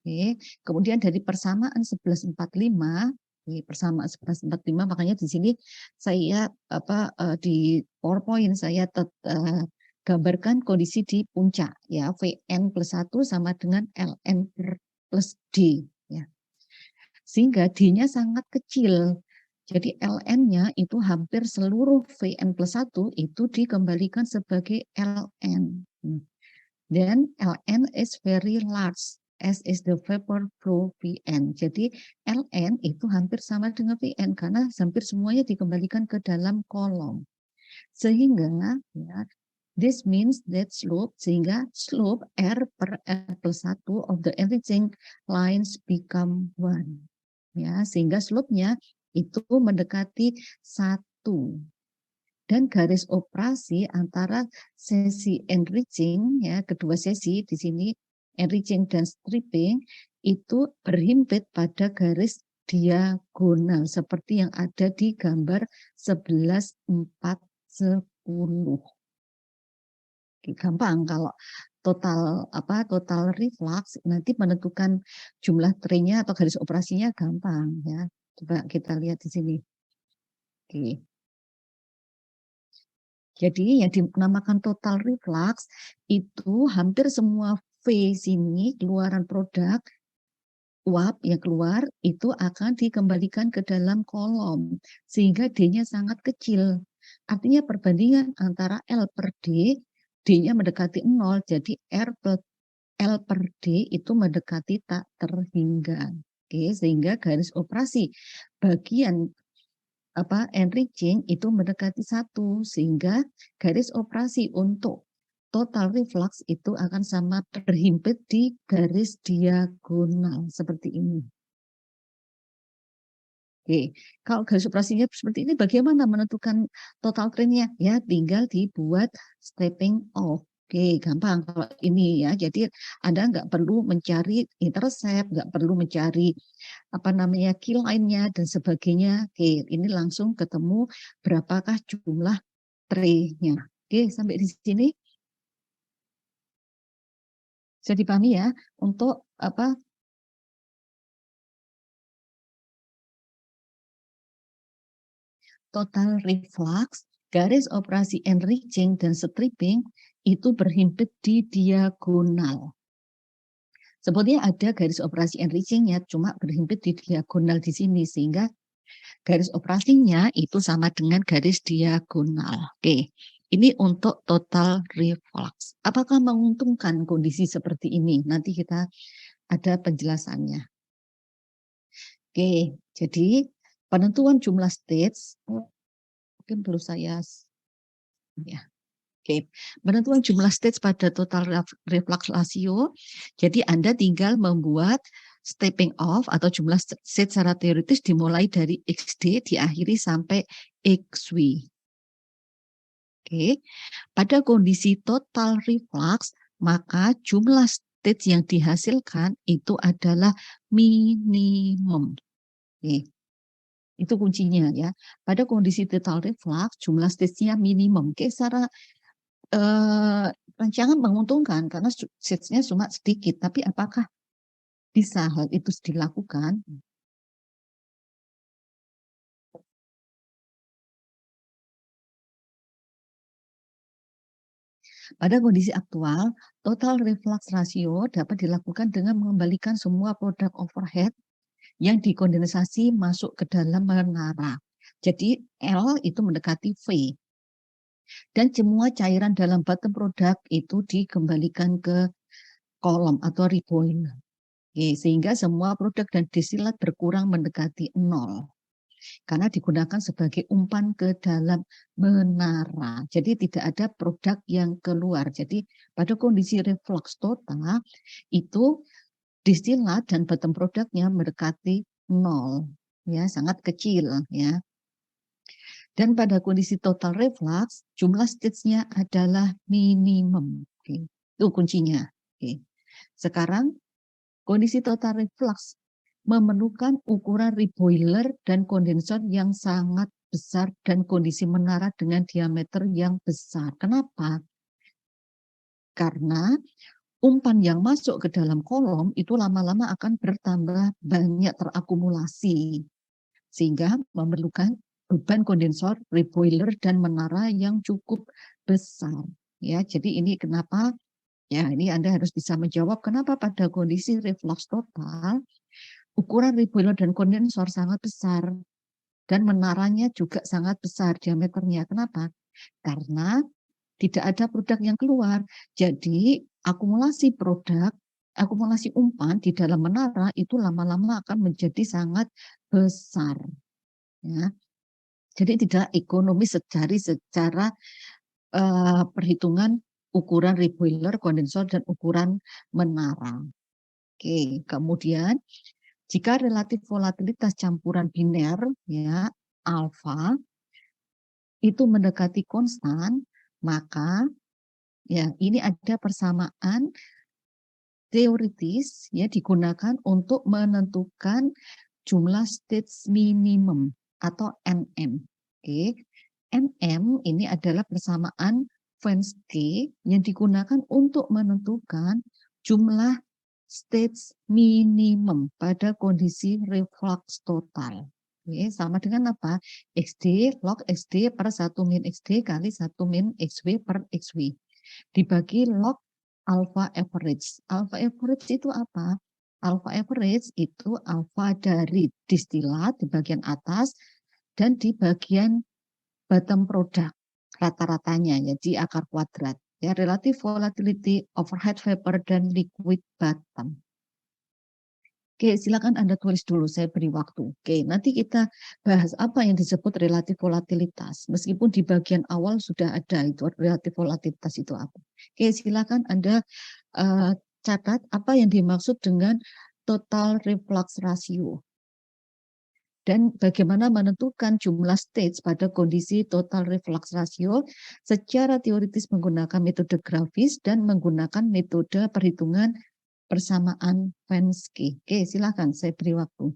Oke, kemudian dari persamaan 1145, persamaan 1145, makanya di sini saya di PowerPoint saya gambarkan kondisi di puncak ya, Vn plus 1 sama dengan Ln plus D ya. Sehingga D-nya sangat kecil. Jadi Ln-nya itu hampir seluruh Vn plus 1 itu dikembalikan sebagai Ln. Dan Ln is very large, as is the vapor flow Vn. Jadi Ln itu hampir sama dengan Vn karena hampir semuanya dikembalikan ke dalam kolom. Sehingga ya, this means that sehingga slope R per R plus 1 of the enriching lines become 1. Ya, sehingga slope-nya itu mendekati 1. Dan garis operasi antara sesi enriching ya, kedua sesi di sini enriching dan stripping itu berhimpit pada garis diagonal seperti yang ada di gambar 11.4.10. Gampang kalau total reflux nanti menentukan jumlah trennya atau garis operasinya gampang ya. Coba kita lihat di sini. Oke. Jadi yang dinamakan total reflux itu hampir semua V sini keluaran produk uap yang keluar itu akan dikembalikan ke dalam kolom sehingga D-nya sangat kecil. Artinya perbandingan antara L per D, D-nya mendekati 0, jadi L per D itu mendekati tak terhingga. Oke, sehingga garis operasi bagian enriching itu mendekati 1 sehingga garis operasi untuk total reflux itu akan sama terhimpit di garis diagonal seperti ini. Oke, kalau garis operasinya seperti ini bagaimana menentukan total trennya? Ya, tinggal dibuat stepping off. Oke, gampang kalau ini ya. Jadi Anda nggak perlu mencari intercept, nggak perlu mencari key line-nya dan sebagainya. Oke, ini langsung ketemu berapakah jumlah tray-nya. Oke, sampai di sini bisa dipahami ya untuk total reflux, garis operasi enriching dan stripping itu berhimpit di diagonal. Sebetulnya ada garis operasi enriching-nya, cuma berhimpit di diagonal di sini, sehingga garis operasinya itu sama dengan garis diagonal. Oke, ini untuk total reflux. Apakah menguntungkan kondisi seperti ini? Nanti kita ada penjelasannya. Oke, jadi penentuan jumlah stage, mungkin perlu saya ya. Oke, penentuan jumlah stage pada total reflux ratio. Jadi Anda tinggal membuat stepping off atau jumlah stage secara teoritis dimulai dari XD diakhiri sampai XW. Oke, pada kondisi total reflux maka jumlah stage yang dihasilkan itu adalah minimum. Oke. Itu kuncinya ya. Pada kondisi total reflux jumlah stage-nya minimum. Oke, secara rancangan menguntungkan karena stage-nya cuma sedikit, tapi apakah bisa hal itu dilakukan? Pada kondisi aktual, total reflux ratio dapat dilakukan dengan mengembalikan semua produk overhead yang dikondensasi masuk ke dalam menara. Jadi L itu mendekati V. Dan semua cairan dalam bottom produk itu dikembalikan ke kolom atau reboiler. Sehingga semua produk dan destilat berkurang mendekati 0. Karena digunakan sebagai umpan ke dalam menara. Jadi tidak ada produk yang keluar. Jadi pada kondisi reflux total itu distilat dan bottom produknya mendekati 0. Ya, sangat kecil ya. Dan pada kondisi total reflux, jumlah stage-nya adalah minimum. Oke. Itu kuncinya. Oke. Sekarang, kondisi total reflux memerlukan ukuran reboiler dan kondensor yang sangat besar dan kondisi menara dengan diameter yang besar. Kenapa? Karena umpan yang masuk ke dalam kolom itu lama-lama akan bertambah banyak terakumulasi, sehingga memerlukan beban kondensor, reboiler, dan menara yang cukup besar. Ya, jadi ini kenapa, ya ini Anda harus bisa menjawab kenapa pada kondisi reflux total, ukuran reboiler dan kondensor sangat besar, dan menaranya juga sangat besar diameternya. Kenapa? Karena tidak ada produk yang keluar. Jadi akumulasi produk, akumulasi umpan di dalam menara itu lama-lama akan menjadi sangat besar. Ya. Jadi tidak ekonomis secara perhitungan ukuran reboiler, kondensor, dan ukuran menara. Oke, kemudian jika relatif volatilitas campuran biner ya alfa itu mendekati konstan, maka ya ini ada persamaan teoritis ya digunakan untuk menentukan jumlah stage minimum atau NM. Oke. NM ini adalah persamaan Fenske yang digunakan untuk menentukan jumlah stage minimum pada kondisi reflux total. Oke, sama dengan apa? XD, log XD per 1 min XD kali 1 min XW per XW. Dibagi log alpha average. Alpha average itu apa? Alpha average itu alpha dari distilat di bagian atas dan di bagian bottom product rata-ratanya ya di akar kuadrat ya relative volatility overhead vapor dan liquid bottom. Oke, silakan Anda tulis dulu, saya beri waktu. Oke, nanti kita bahas apa yang disebut relatif volatilitas. Meskipun di bagian awal sudah ada itu relatif volatilitas itu apa. Oke, silakan Anda catat apa yang dimaksud dengan total reflux ratio. Dan bagaimana menentukan jumlah stage pada kondisi total reflux ratio secara teoritis menggunakan metode grafis dan menggunakan metode perhitungan persamaan Fenske. Oke, silakan saya beri waktu.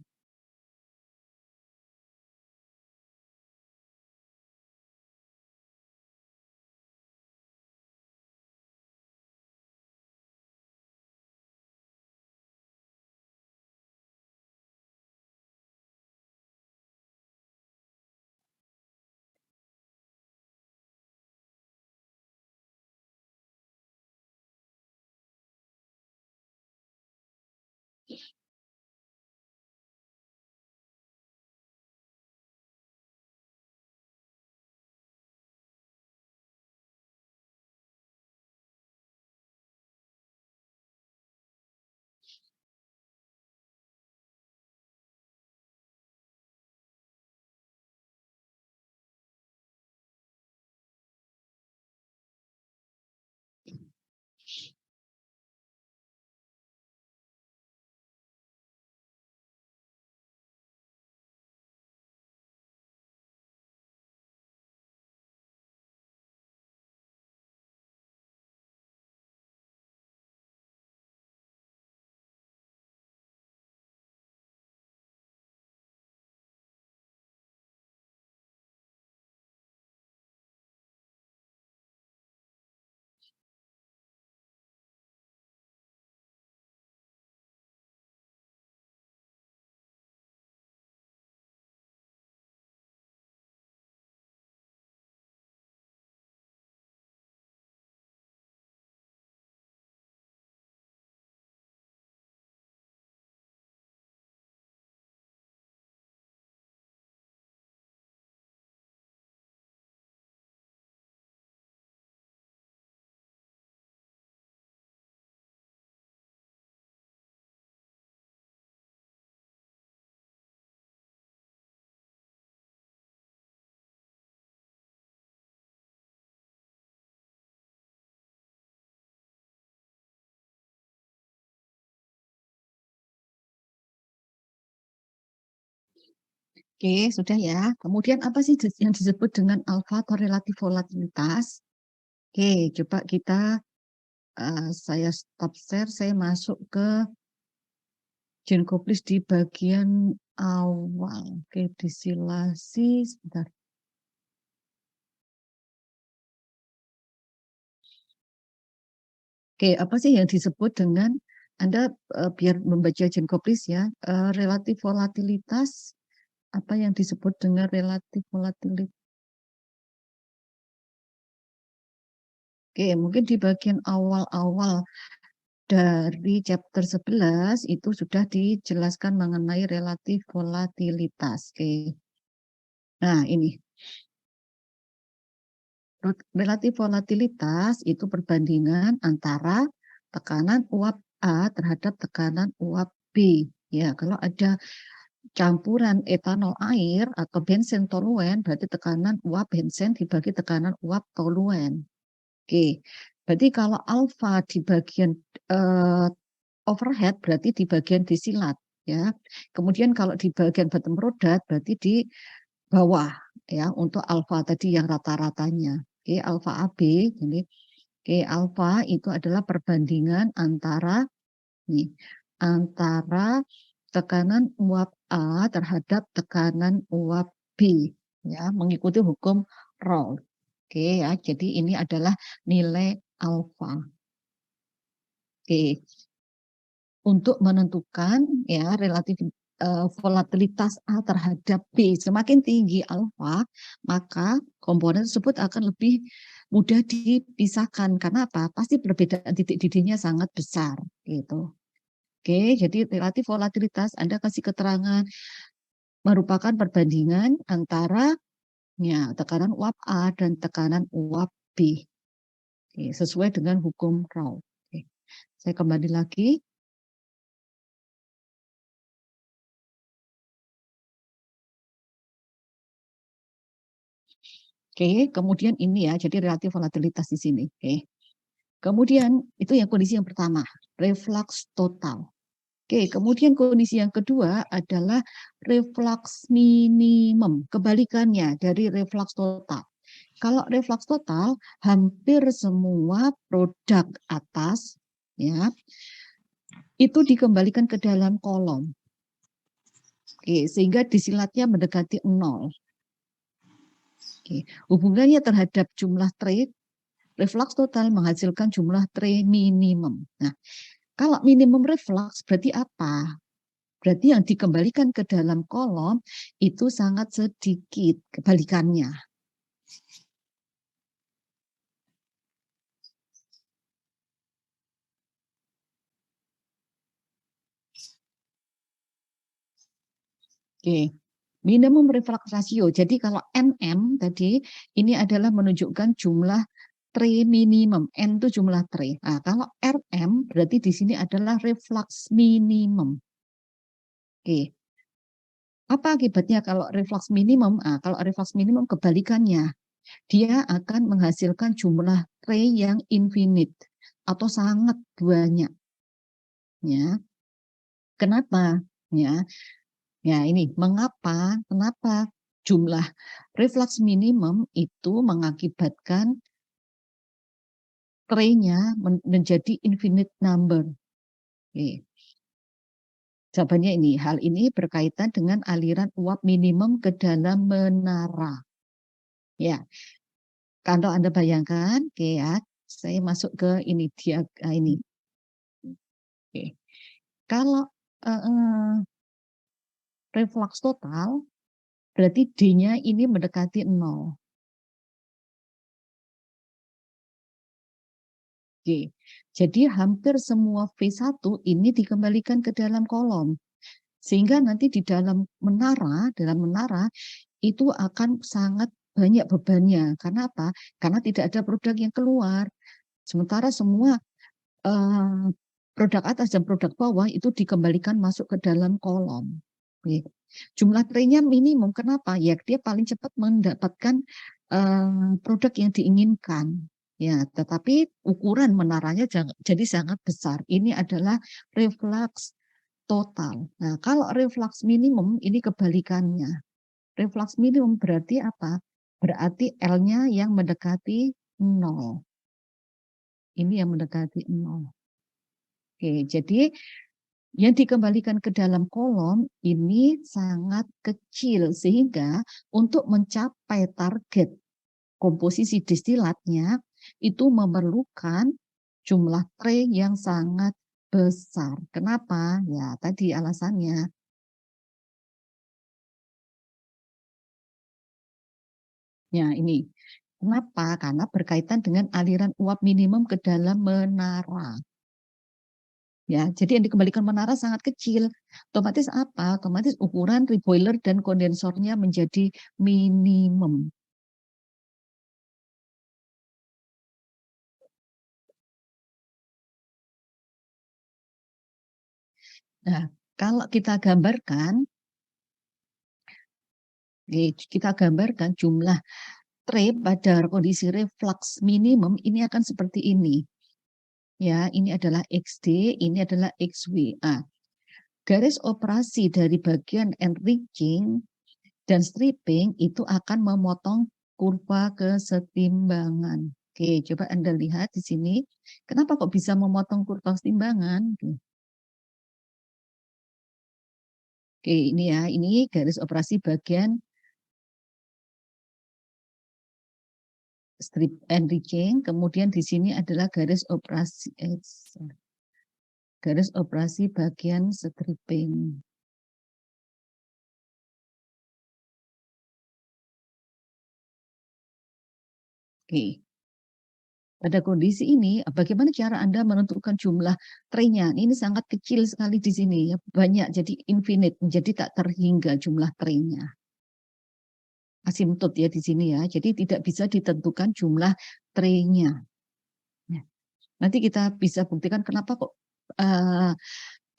Oke, sudah ya. Kemudian apa sih yang disebut dengan alfa atau relatif volatilitas? Oke, coba kita saya stop share, saya masuk ke Genkoplis di bagian awal. Oke, disilasi sebentar. Oke, apa sih yang disebut dengan Anda, biar membaca Jenkoplis ya, relatif volatilitas, apa yang disebut dengan relatif volatilitas? Oke, mungkin di bagian awal-awal dari chapter 11 itu sudah dijelaskan mengenai relatif volatilitas. Oke. Nah, ini relatif volatilitas itu perbandingan antara tekanan uap A terhadap tekanan uap B. Ya, kalau ada campuran etanol air atau benzen toluen, berarti tekanan uap benzen dibagi tekanan uap toluen. Oke, berarti kalau alfa di bagian eh, overhead berarti di bagian disilat, ya. Kemudian kalau di bagian bottom product berarti di bawah, ya, untuk alfa tadi yang rata-ratanya. Oke, alfa AB, jadi oke, alfa itu adalah perbandingan antara nih, antara tekanan uap A terhadap tekanan uap B, ya, mengikuti hukum Raoult. Oke, ya, jadi ini adalah nilai alfa. Oke, untuk menentukan ya relatif volatilitas A terhadap B semakin tinggi alfa, maka komponen tersebut akan lebih mudah dipisahkan. Karena apa? Pasti perbedaan titik didihnya sangat besar gitu. Oke, jadi relatif volatilitas Anda kasih keterangan merupakan perbandingan antara ya, tekanan uap A dan tekanan uap B. Oke, sesuai dengan hukum Raoult. Oke, saya kembali lagi. Oke, kemudian ini ya, jadi relatif volatilitas di sini. Oke. Kemudian itu yang kondisi yang pertama, reflux total. Oke, kemudian kondisi yang kedua adalah reflux minimum, kebalikannya dari reflux total. Kalau reflux total, hampir semua produk atas ya itu dikembalikan ke dalam kolom. Oke, sehingga disilatnya mendekati 0. Oke, hubungannya terhadap jumlah trade, reflux total menghasilkan jumlah tray minimum. Nah, kalau minimum reflux berarti apa? Berarti yang dikembalikan ke dalam kolom itu sangat sedikit, kebalikannya. Oke, minimum reflux ratio. Jadi kalau NM tadi ini adalah menunjukkan jumlah tray minimum. N itu jumlah tray. Nah, kalau RM berarti di sini adalah reflux minimum. Oke. Apa akibatnya kalau reflux minimum? Nah, kalau reflux minimum kebalikannya. Dia akan menghasilkan jumlah tray yang infinite atau sangat banyak. Ya, kenapa? Ya, ya ini mengapa? Kenapa jumlah reflux minimum itu mengakibatkan tray-nya menjadi infinite number? Oke. Jawabannya ini, hal ini berkaitan dengan aliran uap minimum ke dalam menara. Ya, kalau Anda bayangkan, oke ya, saya masuk ke ini dia ini. Oke. Kalau reflux total, berarti D-nya ini mendekati 0. Oke. Jadi hampir semua V1 ini dikembalikan ke dalam kolom. Sehingga nanti di dalam menara itu akan sangat banyak bebannya. Karena apa? Karena tidak ada produk yang keluar. Sementara semua produk atas dan produk bawah itu dikembalikan masuk ke dalam kolom. Jumlah tray-nya minimum. Kenapa? Ya dia paling cepat mendapatkan produk yang diinginkan. Ya, tetapi ukuran menaranya jadi sangat besar. Ini adalah reflux total. Nah, kalau reflux minimum ini kebalikannya. Reflux minimum berarti apa? Berarti L-nya yang mendekati 0. Ini yang mendekati 0. Oke, jadi yang dikembalikan ke dalam kolom ini sangat kecil sehingga untuk mencapai target komposisi distilatnya itu memerlukan jumlah tray yang sangat besar. Kenapa? Ya tadi alasannya. Ya ini. Kenapa? Karena berkaitan dengan aliran uap minimum ke dalam menara. Ya, jadi yang dikembalikan menara sangat kecil. Otomatis apa? Otomatis ukuran reboiler dan kondensornya menjadi minimum. Nah, kalau kita gambarkan jumlah tray pada kondisi reflux minimum ini akan seperti ini. Ya, ini adalah XD, ini adalah XW. Garis operasi dari bagian enriching dan stripping itu akan memotong kurva kesetimbangan. Oke, coba Anda lihat di sini. Kenapa kok bisa memotong kurva kesetimbangan? Oke, ini ya, ini garis operasi bagian strip enriching, kemudian di sini adalah garis operasi bagian stripping. Oke. Pada kondisi ini, bagaimana cara Anda menentukan jumlah tray-nya? Ini sangat kecil sekali di sini, ya, banyak, jadi infinite, jadi tak terhingga jumlah tray-nya. Asymptot ya di sini ya, jadi tidak bisa ditentukan jumlah tray-nya. Ya. Nanti kita bisa buktikan kenapa kok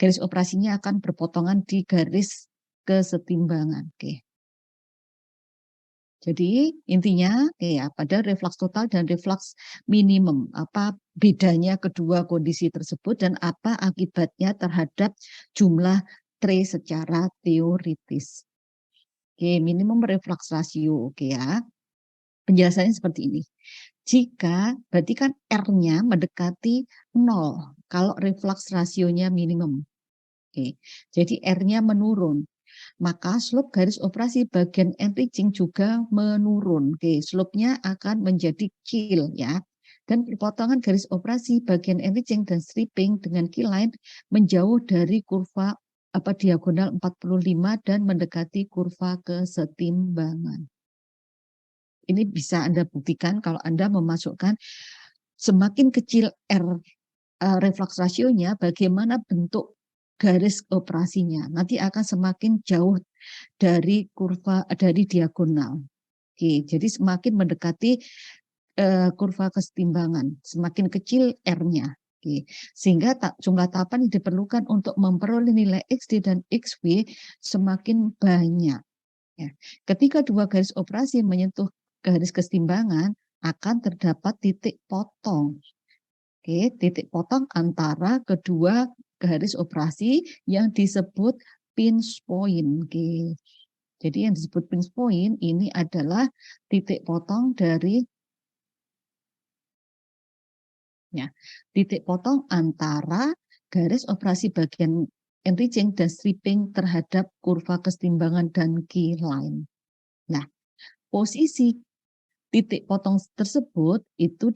garis operasinya akan berpotongan di garis kesetimbangan. Oke. Jadi intinya ya pada reflux total dan reflux minimum, apa bedanya kedua kondisi tersebut dan apa akibatnya terhadap jumlah tray secara teoritis. Oke, minimum reflux ratio, oke ya. Penjelasannya seperti ini. Jika berarti kan R-nya mendekati 0 kalau reflux rasionya minimum. Oke. Jadi R-nya menurun, maka slope garis operasi bagian enriching juga menurun. Oke, slope-nya akan menjadi kecil ya. Dan perpotongan garis operasi bagian enriching dan stripping dengan keyline menjauh dari kurva diagonal 45 dan mendekati kurva kesetimbangan. Ini bisa Anda buktikan kalau Anda memasukkan semakin kecil R reflux rasionya, bagaimana bentuk garis operasinya. Nanti akan semakin jauh dari diagonal. Oke, jadi semakin mendekati kurva kesetimbangan, semakin kecil R-nya. Oke, sehingga jumlah tahapan yang diperlukan untuk memperoleh nilai XD dan XW semakin banyak. Ya. Ketika dua garis operasi menyentuh garis kesetimbangan, akan terdapat titik potong. Oke, titik potong antara kedua garis operasi yang disebut pinch point. Oke. Jadi yang disebut pinch point ini adalah titik potong dari titik potong antara garis operasi bagian enriching dan stripping terhadap kurva kesetimbangan dan keyline. Nah, posisi titik potong tersebut itu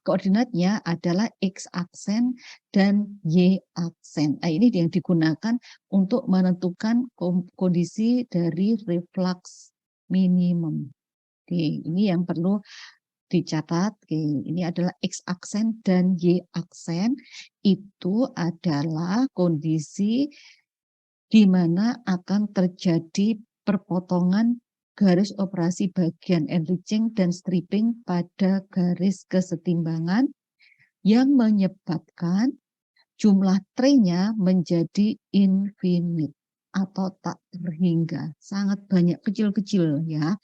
koordinatnya adalah X aksen dan Y aksen. Nah, ini yang digunakan untuk menentukan kondisi dari reflux minimum. Oke, ini yang perlu dicatat. Oke, ini adalah X aksen dan Y aksen. Itu adalah kondisi di mana akan terjadi perpotongan garis operasi bagian enriching dan stripping pada garis kesetimbangan yang menyebabkan jumlah tray-nya menjadi infinite atau tak terhingga, sangat banyak, kecil-kecil ya.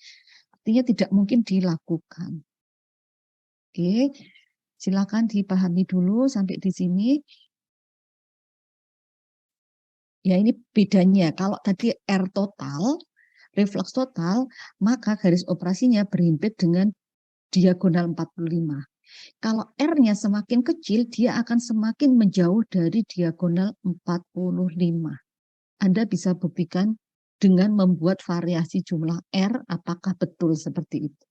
Artinya tidak mungkin dilakukan. Oke, silakan dipahami dulu sampai di sini. Ya ini bedanya, kalau tadi R total, reflux total, maka garis operasinya berhimpit dengan diagonal 45. Kalau R-nya semakin kecil, dia akan semakin menjauh dari diagonal 45. Anda bisa buktikan dengan membuat variasi jumlah R, apakah betul seperti itu.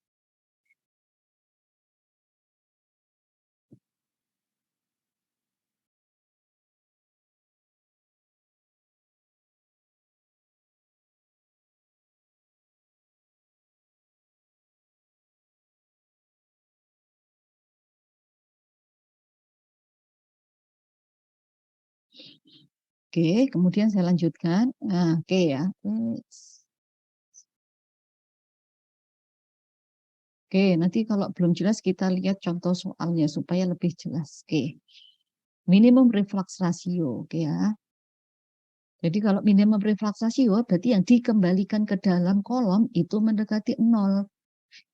Oke, kemudian saya lanjutkan. Nah, oke ya. Oke, nanti kalau belum jelas kita lihat contoh soalnya supaya lebih jelas. Oke. Minimum reflux ratio, oke ya. Jadi kalau minimum reflux ratio berarti yang dikembalikan ke dalam kolom itu mendekati 0.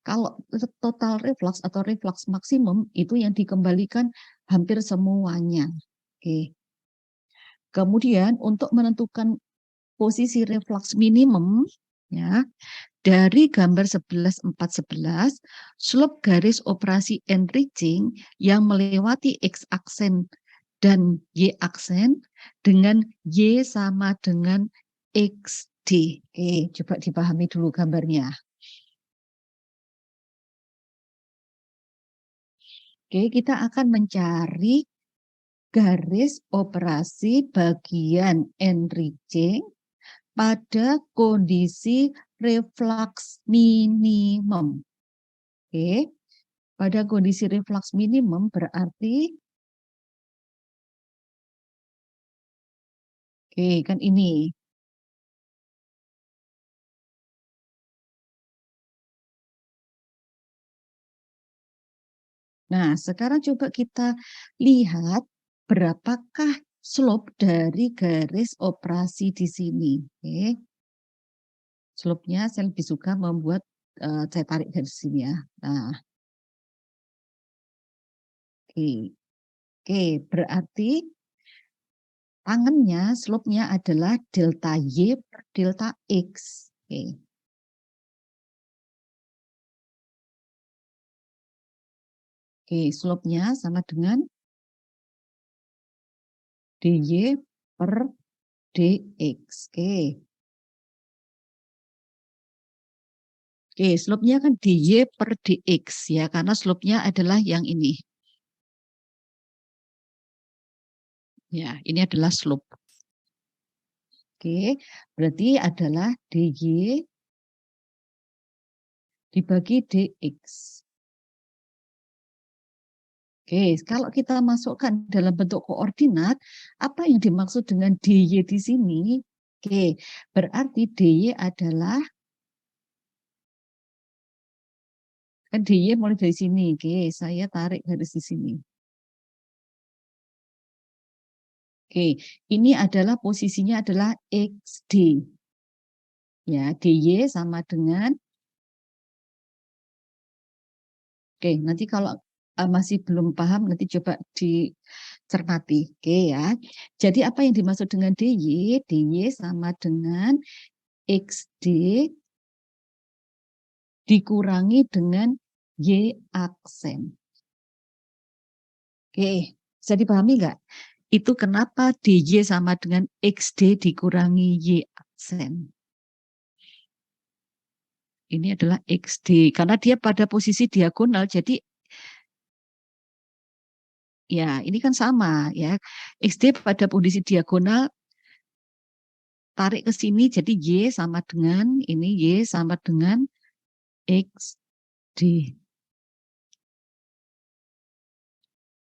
Kalau total reflux atau reflux maksimum itu yang dikembalikan hampir semuanya. Oke. Kemudian untuk menentukan posisi reflux minimum ya, dari gambar 11.4.11, slope garis operasi enriching yang melewati X aksen dan Y aksen dengan Y sama dengan XD. Oke, coba dipahami dulu gambarnya. Oke, kita akan mencari garis operasi bagian enriching pada kondisi reflux minimum. Oke, pada kondisi reflux minimum berarti, oke, kan ini. Nah, sekarang coba kita lihat berapakah slope dari garis operasi di sini. Oke. Slope-nya saya lebih suka membuat, saya tarik dari sini ya. Nah, oke. Oke, berarti tangannya, slope-nya adalah delta Y per delta X. Oke. Oke, slope-nya sama dengan dy per dx. Oke. Oke, slope-nya kan dy per dx ya, karena slope-nya adalah yang ini. Ya, ini adalah slope. Oke, berarti adalah dy dibagi dx. Oke, kalau kita masukkan dalam bentuk koordinat, apa yang dimaksud dengan dy di sini? Oke, berarti dy adalah, kan dy mulai dari sini. Oke, saya tarik garis di sini. Oke, ini adalah posisinya adalah XD. Ya, dy sama dengan, oke, nanti kalau masih belum paham nanti coba dicermati. Oke ya. Jadi apa yang dimaksud dengan dy? Dy sama dengan XD dikurangi dengan Y aksen. Oke, bisa dipahami nggak? Itu kenapa dy sama dengan XD dikurangi Y aksen. Ini adalah XD, karena dia pada posisi diagonal, jadi ya ini kan sama ya. XD pada posisi diagonal, tarik ke sini, jadi Y sama dengan, ini Y sama dengan XD.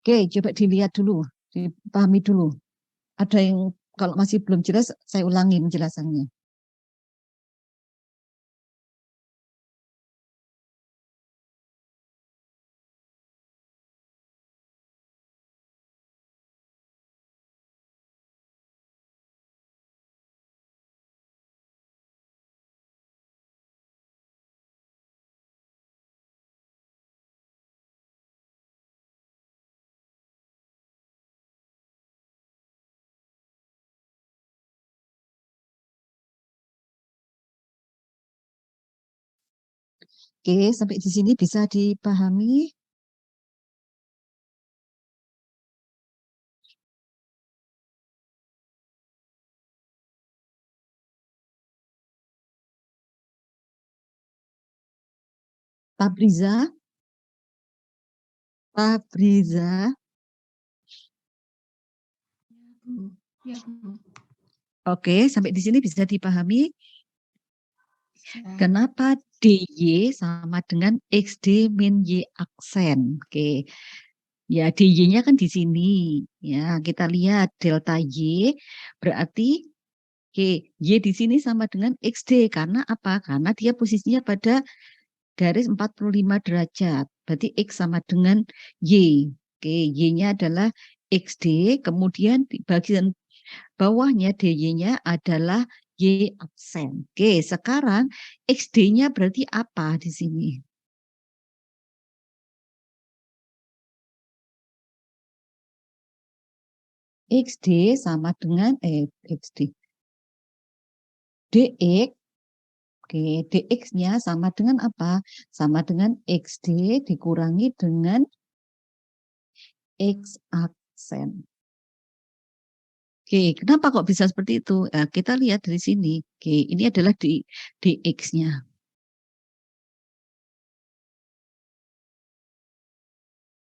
Oke, coba dilihat dulu, dipahami dulu. Ada yang kalau masih belum jelas, saya ulangi penjelasannya. Oke, sampai di sini bisa dipahami. Tabriza, Tabriza. Oke, sampai di sini bisa dipahami. Kenapa dy sama dengan XD min Y aksen? Oke. Ya, dy-nya kan di sini. Ya, kita lihat delta y berarti oke, y di sini sama dengan xd. Karena apa? Karena dia posisinya pada garis 45 derajat. Berarti x sama dengan y. Oke, y-nya adalah xd. Kemudian di bagian bawahnya dy-nya adalah y aksen. Oke, sekarang xd-nya berarti apa di sini? XD sama dengan XD DX. Oke, DX-nya sama dengan apa? Sama dengan XD dikurangi dengan X aksen. Oke, kenapa kok bisa seperti itu? Nah, kita lihat dari sini. Oke, ini adalah di DX-nya.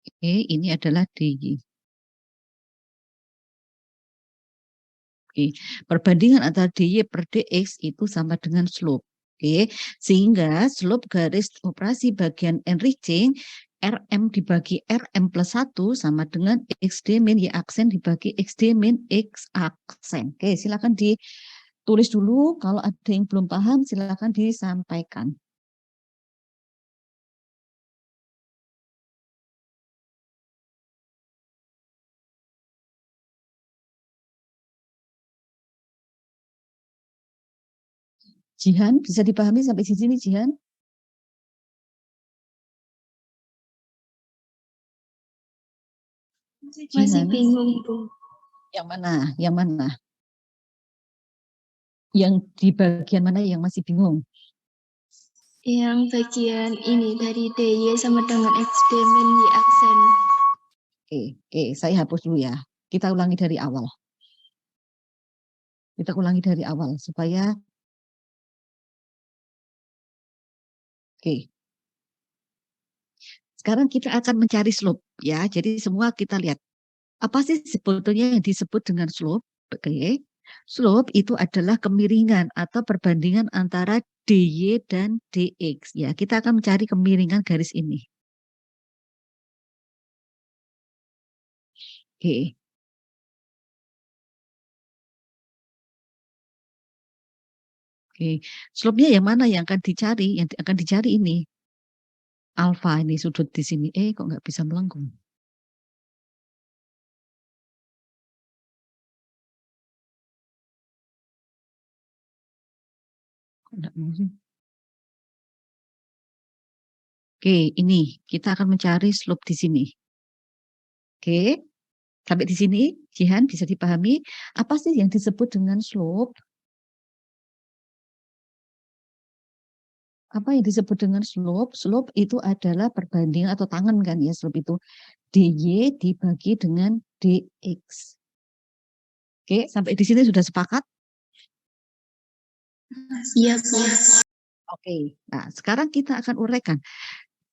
Oke, ini adalah DY. Oke, perbandingan antara DY per DX itu sama dengan slope. Oke, sehingga slope garis operasi bagian enriching RM dibagi RM plus 1 sama dengan XD min Y aksen dibagi XD min X aksen. Oke, silakan ditulis dulu. Kalau ada yang belum paham, silakan disampaikan. Jihan, bisa dipahami sampai di sini, Jihan? Masih Jihan, bingung, Bu. yang mana? Yang mana? Yang di bagian mana yang masih bingung? Yang bagian ini dari DY sama dengan XD min Y aksen. Oke, saya hapus dulu ya. Kita ulangi dari awal. Kita ulangi dari awal supaya oke. Sekarang kita akan mencari slope ya. Jadi semua kita lihat apa sih sebetulnya yang disebut dengan slope? Oke. Slope itu adalah kemiringan atau perbandingan antara dy dan dx ya. Kita akan mencari kemiringan garis ini. Oke. Oke. Slope-nya yang mana yang akan dicari? Yang akan dicari ini alfa ini sudut di sini. Kok nggak bisa melengkung? Kok nggak mau sih? Oke, ini kita akan mencari slope di sini. Oke, sampai di sini, Jihan bisa dipahami apa sih yang disebut dengan slope? Apa yang disebut dengan slope? Slope itu adalah perbandingan atau tangan kan ya, slope itu dy dibagi dengan dx. Oke, sampai di sini sudah sepakat? Iya, Bu. Oke, nah sekarang kita akan uraikan.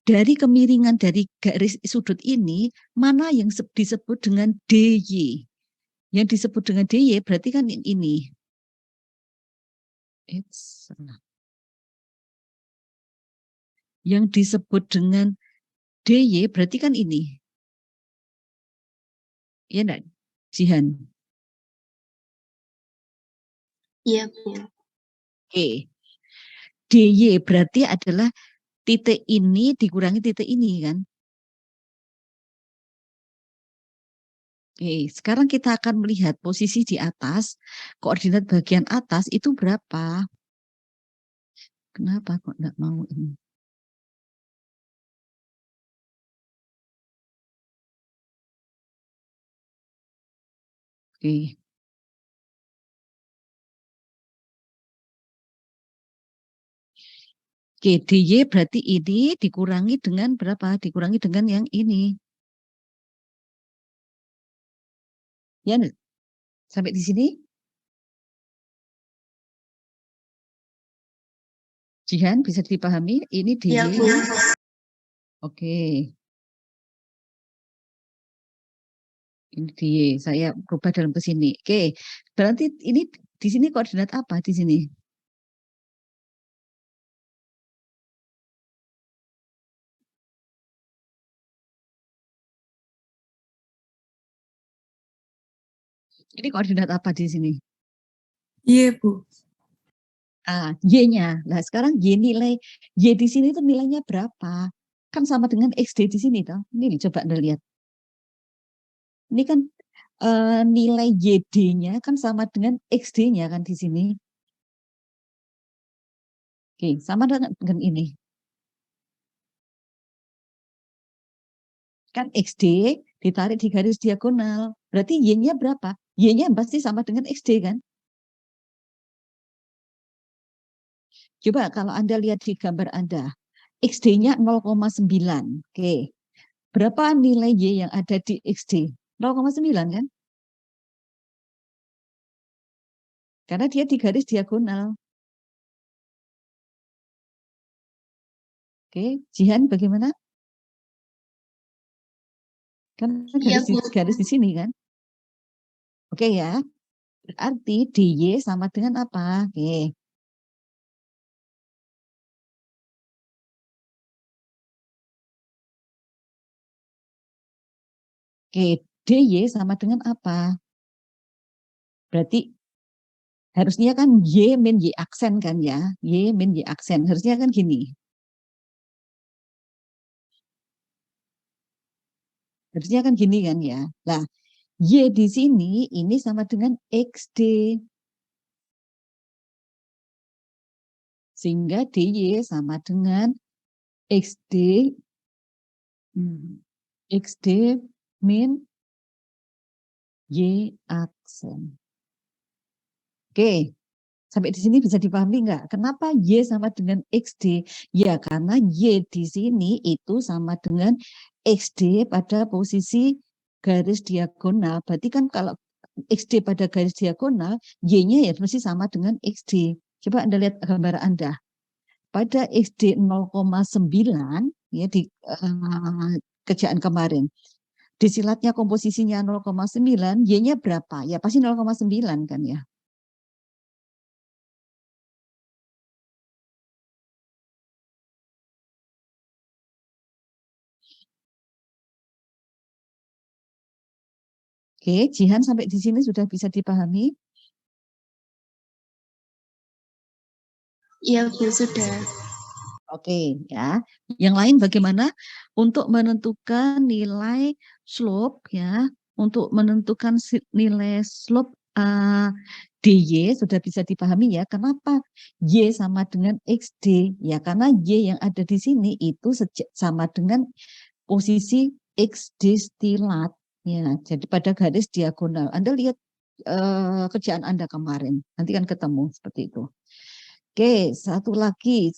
Dari kemiringan dari garis sudut ini, mana yang disebut dengan dy? Yang disebut dengan dy berarti kan ini. Yang disebut dengan dy berarti kan ini. Ya enggak, Jihan? Iya, Bu. Oke. dy berarti adalah titik ini dikurangi titik ini kan. Oke, sekarang kita akan melihat posisi di atas, koordinat bagian atas itu berapa? Kenapa kok enggak mau ini? Oke. Oke, dy berarti ini dikurangi dengan berapa? Dikurangi dengan yang ini. Ya, sampai di sini? Jihan bisa dipahami? Ini dy. Iya, Bu. Oke. Ini dy. Saya rubah dalam ke sini. Oke. Berarti ini di sini koordinat apa di sini? Ini koordinat apa di sini? Iya, Bu. Y-nya. Nah, sekarang nilai Y di sini itu nilainya berapa? Kan sama dengan XD di sini toh. Ini coba Anda lihat. Ini kan nilai YD-nya kan sama dengan XD-nya kan di sini. Oke, sama dengan ini. Kan XD ditarik di garis diagonal. Berarti Y-nya berapa? Y-nya pasti sama dengan XD kan? Coba kalau Anda lihat di gambar Anda, XD-nya 0,9. Oke. Berapa nilai Y yang ada di XD? 0,9 kan? Karena dia di garis diagonal. Oke, Jihan bagaimana? Kan Iya, Bu. garis di sini kan? Oke ya. Berarti DY sama dengan apa? Oke. Oke, DY sama dengan apa? Berarti harusnya kan Y min Y aksen kan ya. Y min Y aksen. Harusnya kan gini. Harusnya kan gini kan ya. Nah, Y di sini ini sama dengan XD. Sehingga DY sama dengan XD XD min Y aksen. Oke, sampai di sini bisa dipahami nggak? Kenapa Y sama dengan XD? Ya, karena Y di sini itu sama dengan XD pada posisi garis diagonal. Berarti kan kalau XD pada garis diagonal, Y-nya ya mesti sama dengan XD. Coba Anda lihat gambar Anda. Pada XD 0,9 ya di kerjaan kemarin. Di silatnya komposisinya 0,9, Y-nya berapa? Ya pasti 0,9 kan ya. Oke, Jihan sampai di sini sudah bisa dipahami? Iya, Bu, sudah. Oke, ya. Yang lain bagaimana? Untuk menentukan nilai slope ya, untuk menentukan nilai slope DY sudah bisa dipahami ya. Kenapa Y sama dengan XD? Ya, karena Y yang ada di sini itu sama dengan posisi XD stilat. Ya, jadi pada garis diagonal. Anda lihat kerjaan Anda kemarin, nanti kan ketemu seperti itu. Oke, satu lagi,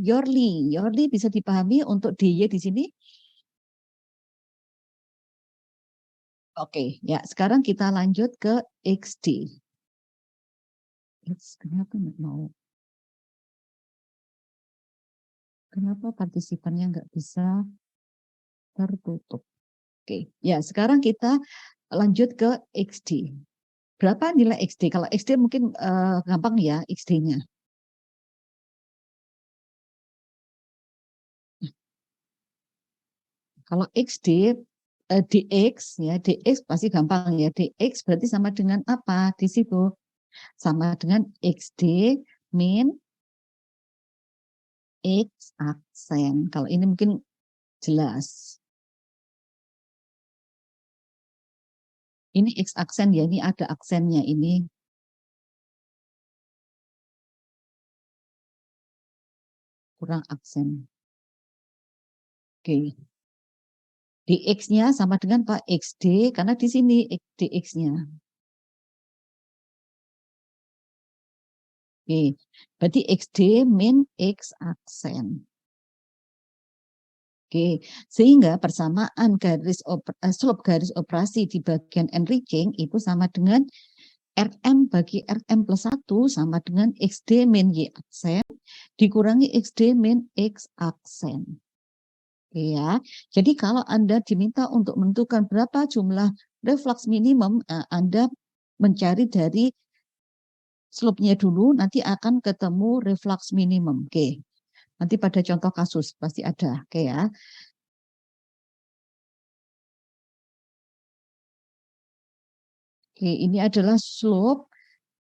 Yorli. Yorli bisa dipahami untuk DY di sini? Oke, ya sekarang kita lanjut ke XD. Kenapa nggak mau? Kenapa partisipannya nggak bisa tertutup? Oke, ya sekarang kita lanjut ke XD. Berapa nilai XD? Kalau XD mungkin gampang ya XD-nya. Kalau XD DX ya DX pasti gampang ya. DX berarti sama dengan apa di situ? Sama dengan XD min X aksen. Kalau ini mungkin jelas. Ini X aksen ya, ini ada aksennya ini. Kurang aksen. Oke. DX-nya sama dengan Pak XD, karena di sini DX-nya. Oke. Berarti XD min X aksen. Oke, sehingga persamaan slope garis operasi di bagian enriching itu sama dengan RM bagi RM plus 1 sama dengan XD min Y aksen dikurangi XD min X aksen. Ya, jadi kalau Anda diminta untuk menentukan berapa jumlah reflux minimum, Anda mencari dari slope-nya dulu, nanti akan ketemu reflux minimum. Oke, nanti pada contoh kasus pasti ada. Oke ya. Oke, ini adalah slope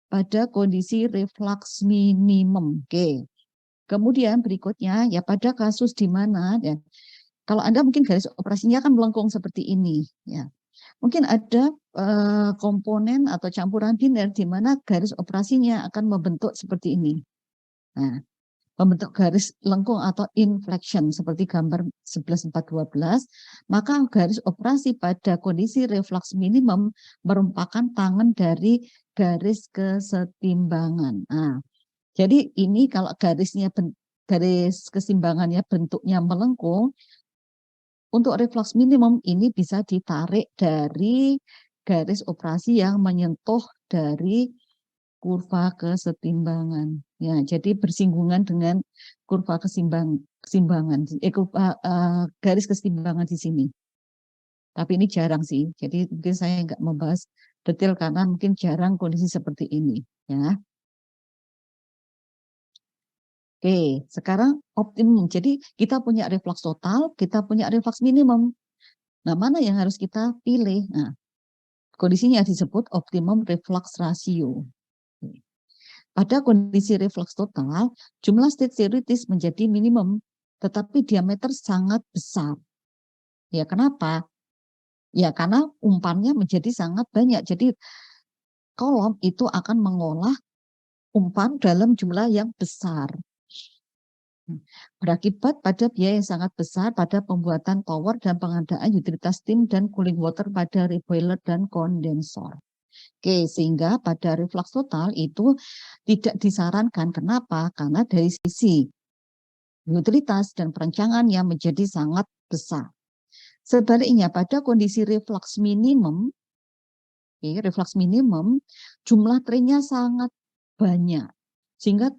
pada kondisi reflux minimum. Oke. Kemudian berikutnya ya pada kasus di mana ya kalau Anda mungkin garis operasinya kan melengkung seperti ini ya. Mungkin ada komponen atau campuran biner di mana garis operasinya akan membentuk seperti ini. Nah, membentuk garis lengkung atau inflection seperti gambar 11.4.12, maka garis operasi pada kondisi reflux minimum merupakan tangan dari garis kesetimbangan. Nah, jadi ini kalau garis keseimbangannya bentuknya melengkung, untuk reflux minimum ini bisa ditarik dari garis operasi yang menyentuh dari kurva kesetimbangan. Ya, jadi bersinggungan dengan kurva keseimbangan, garis keseimbangan di sini. Tapi ini jarang sih, jadi mungkin saya nggak membahas detail karena mungkin jarang kondisi seperti ini. Ya. Oke, sekarang optimum. Jadi kita punya reflux total, kita punya reflux minimum. Nah, mana yang harus kita pilih? Nah, kondisinya disebut optimum reflux ratio. Pada kondisi reflux total, jumlah state teoritis menjadi minimum, tetapi diameter sangat besar. Ya, kenapa? Ya, karena umpannya menjadi sangat banyak. Jadi, kolom itu akan mengolah umpan dalam jumlah yang besar. Berakibat pada biaya yang sangat besar pada pembuatan tower dan pengadaan utilitas steam dan cooling water pada reboiler dan kondensor. Oke, sehingga pada reflux total itu tidak disarankan. Kenapa? Karena dari sisi utilitas dan perancangan yang menjadi sangat besar. Sebaliknya pada kondisi reflux minimum, jumlah trennya sangat banyak. Sehingga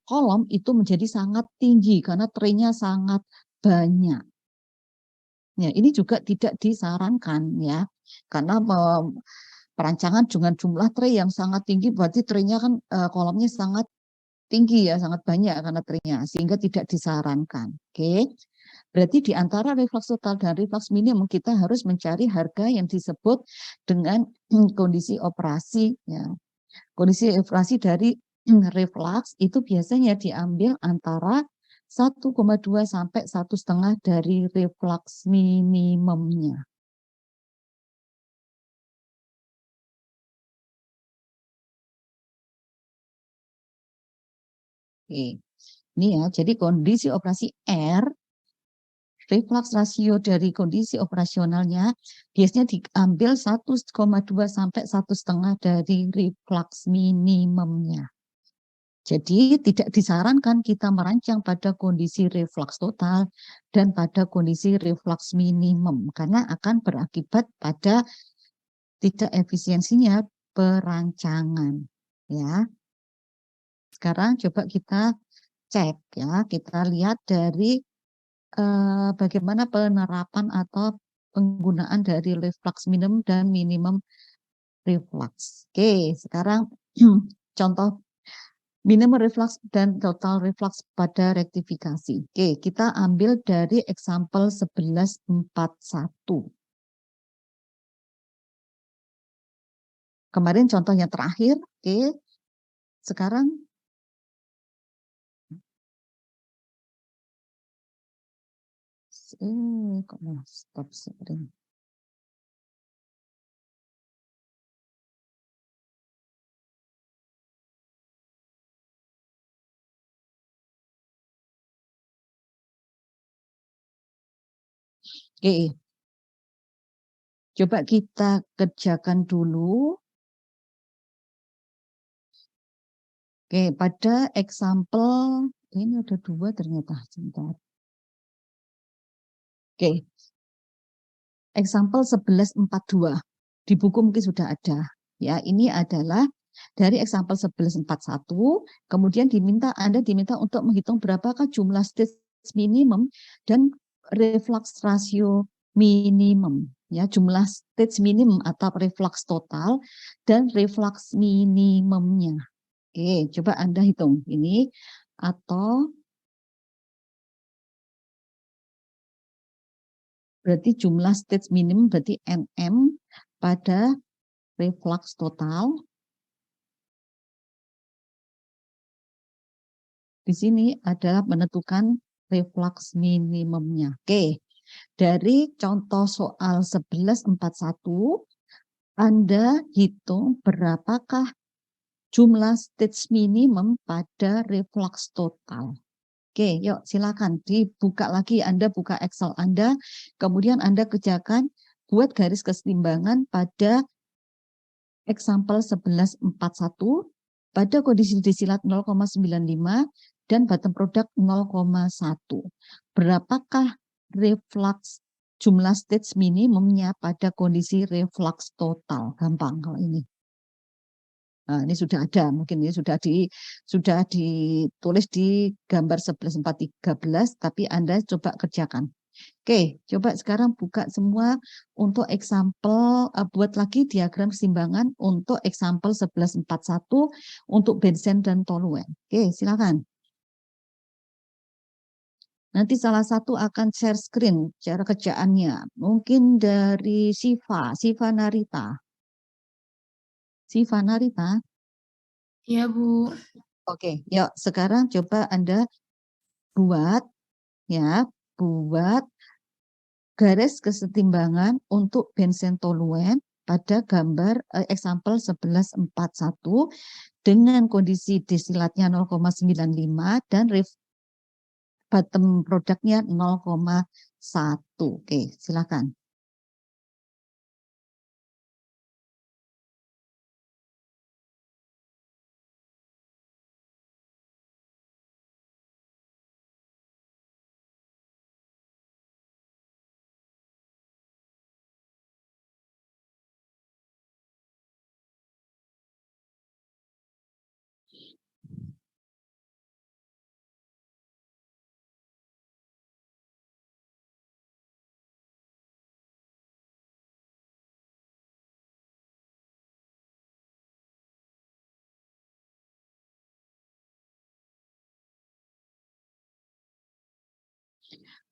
kolom itu menjadi sangat tinggi karena trennya sangat banyak. Ya, ini juga tidak disarankan ya, karena perancangan dengan jumlah tray yang sangat tinggi berarti traynya kan kolomnya sangat tinggi ya, sangat banyak karena traynya sehingga tidak disarankan. Oke. Berarti di antara reflux total dan reflux minimum kita harus mencari harga yang disebut dengan kondisi operasi ya. Kondisi operasi dari reflux itu biasanya diambil antara 1,2 sampai 1,5 dari reflux minimumnya. Oke. Ini ya, jadi kondisi operasi R, reflux rasio dari kondisi operasionalnya biasanya diambil 1,2 sampai 1,5 dari reflux minimumnya. Jadi tidak disarankan kita merancang pada kondisi reflux total dan pada kondisi reflux minimum karena akan berakibat pada tidak efisiensinya perancangan. Ya. Sekarang coba kita cek ya, kita lihat dari bagaimana penerapan atau penggunaan dari reflux minimum dan minimum reflux. Oke, sekarang contoh minimum reflux dan total reflux pada rektifikasi. Oke, kita ambil dari example 11.4.1. Kemarin contohnya terakhir, oke. Sekarang kok mau stop screen. Oke. Coba kita kerjakan dulu. Oke, pada example ini ada 2 ternyata. Sebentar. Oke. Example 11.42. Di buku mungkin sudah ada. Ya, ini adalah dari example 11.41, kemudian Anda diminta untuk menghitung berapakah jumlah stage minimum dan reflux ratio minimum. Ya, jumlah stage minimum atau reflux total dan reflux minimumnya. Oke, coba Anda hitung ini atau berarti jumlah stage minimum berarti NM pada reflux total. Di sini adalah menentukan reflux minimumnya. Oke, dari contoh soal 1141, Anda hitung berapakah jumlah stage minimum pada reflux total. Oke, yuk silakan dibuka lagi. Anda buka Excel Anda, kemudian Anda kerjakan buat garis kesetimbangan pada example 1141 pada kondisi desilat 0,95 dan bottom product 0,1. Berapakah reflux jumlah stage minimumnya pada kondisi reflux total? Gampang kalau ini. Nah, ini sudah ada, mungkin ini sudah ditulis di gambar 11.413, tapi Anda coba kerjakan. Oke, coba sekarang buka semua untuk example, buat lagi diagram keseimbangan untuk example 1141 untuk benzen dan toluen. Oke, silakan. Nanti salah satu akan share screen cara kerjaannya. Mungkin dari Siva Narita. Siva Narita. Iya, Bu. Oke, yuk sekarang coba Anda buat garis kesetimbangan untuk benzen toluen pada gambar example 1141 dengan kondisi desilatnya 0,95 dan bottom produknya 0,1. Oke, silakan.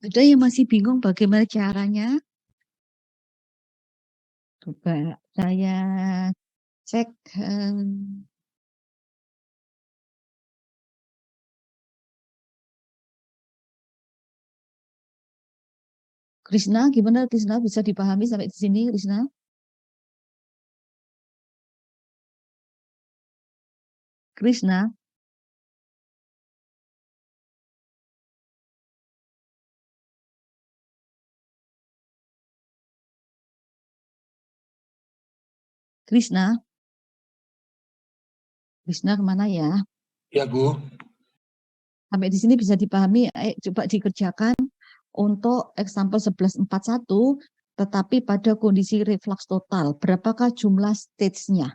Ada yang masih bingung bagaimana caranya? Coba saya cek. Krisna, gimana Krisna, bisa dipahami sampai di sini, Krisna? Krisna, Krisna, Krisna kemana ya? Ya, Bu. Sampai di sini bisa dipahami, coba dikerjakan untuk example 1141, tetapi pada kondisi reflux total. Berapakah jumlah stage-nya?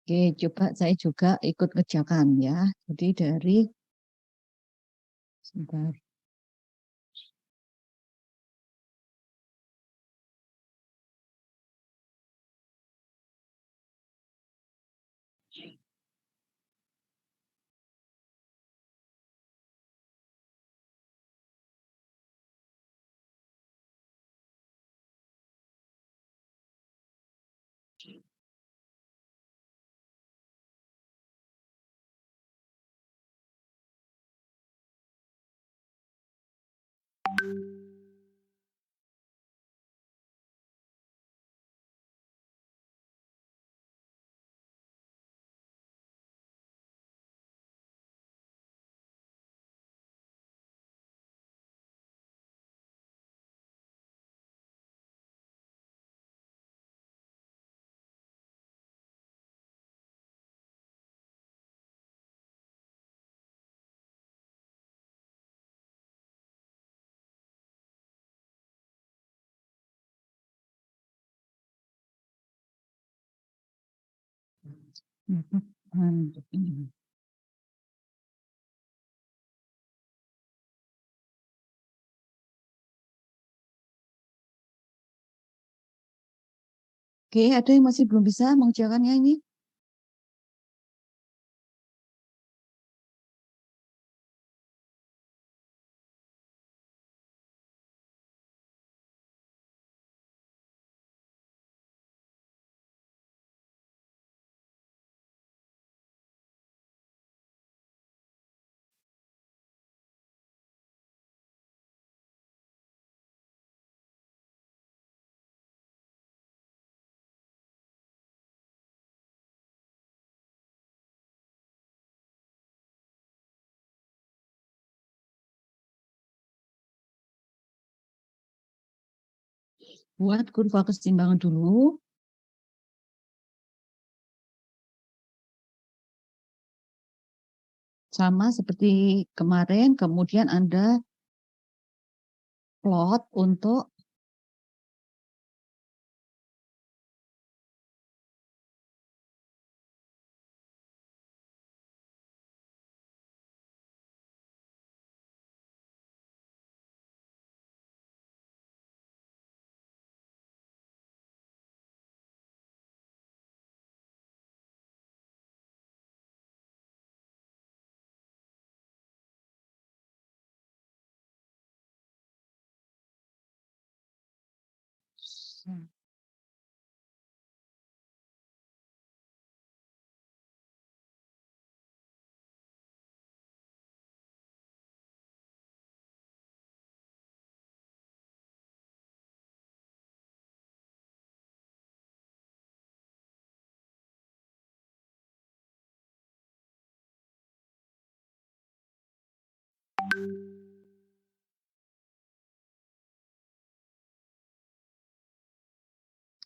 Oke, coba saya juga ikut kerjakan ya. Jadi dari sebentar. Ini. Oke, ada yang masih belum bisa mengerjakannya ini? Buat kurva kesetimbangan dulu. Sama seperti kemarin, kemudian Anda plot untuk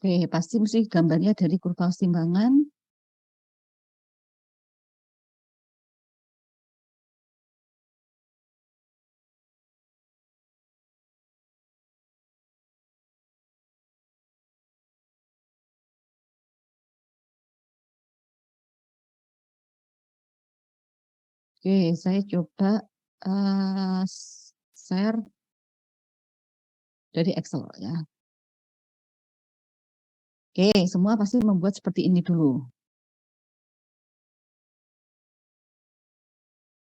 Oke, pasti mesti gambarnya dari kurva kesetimbangan. Oke, saya coba share dari Excel ya. Oke, semua pasti membuat seperti ini dulu.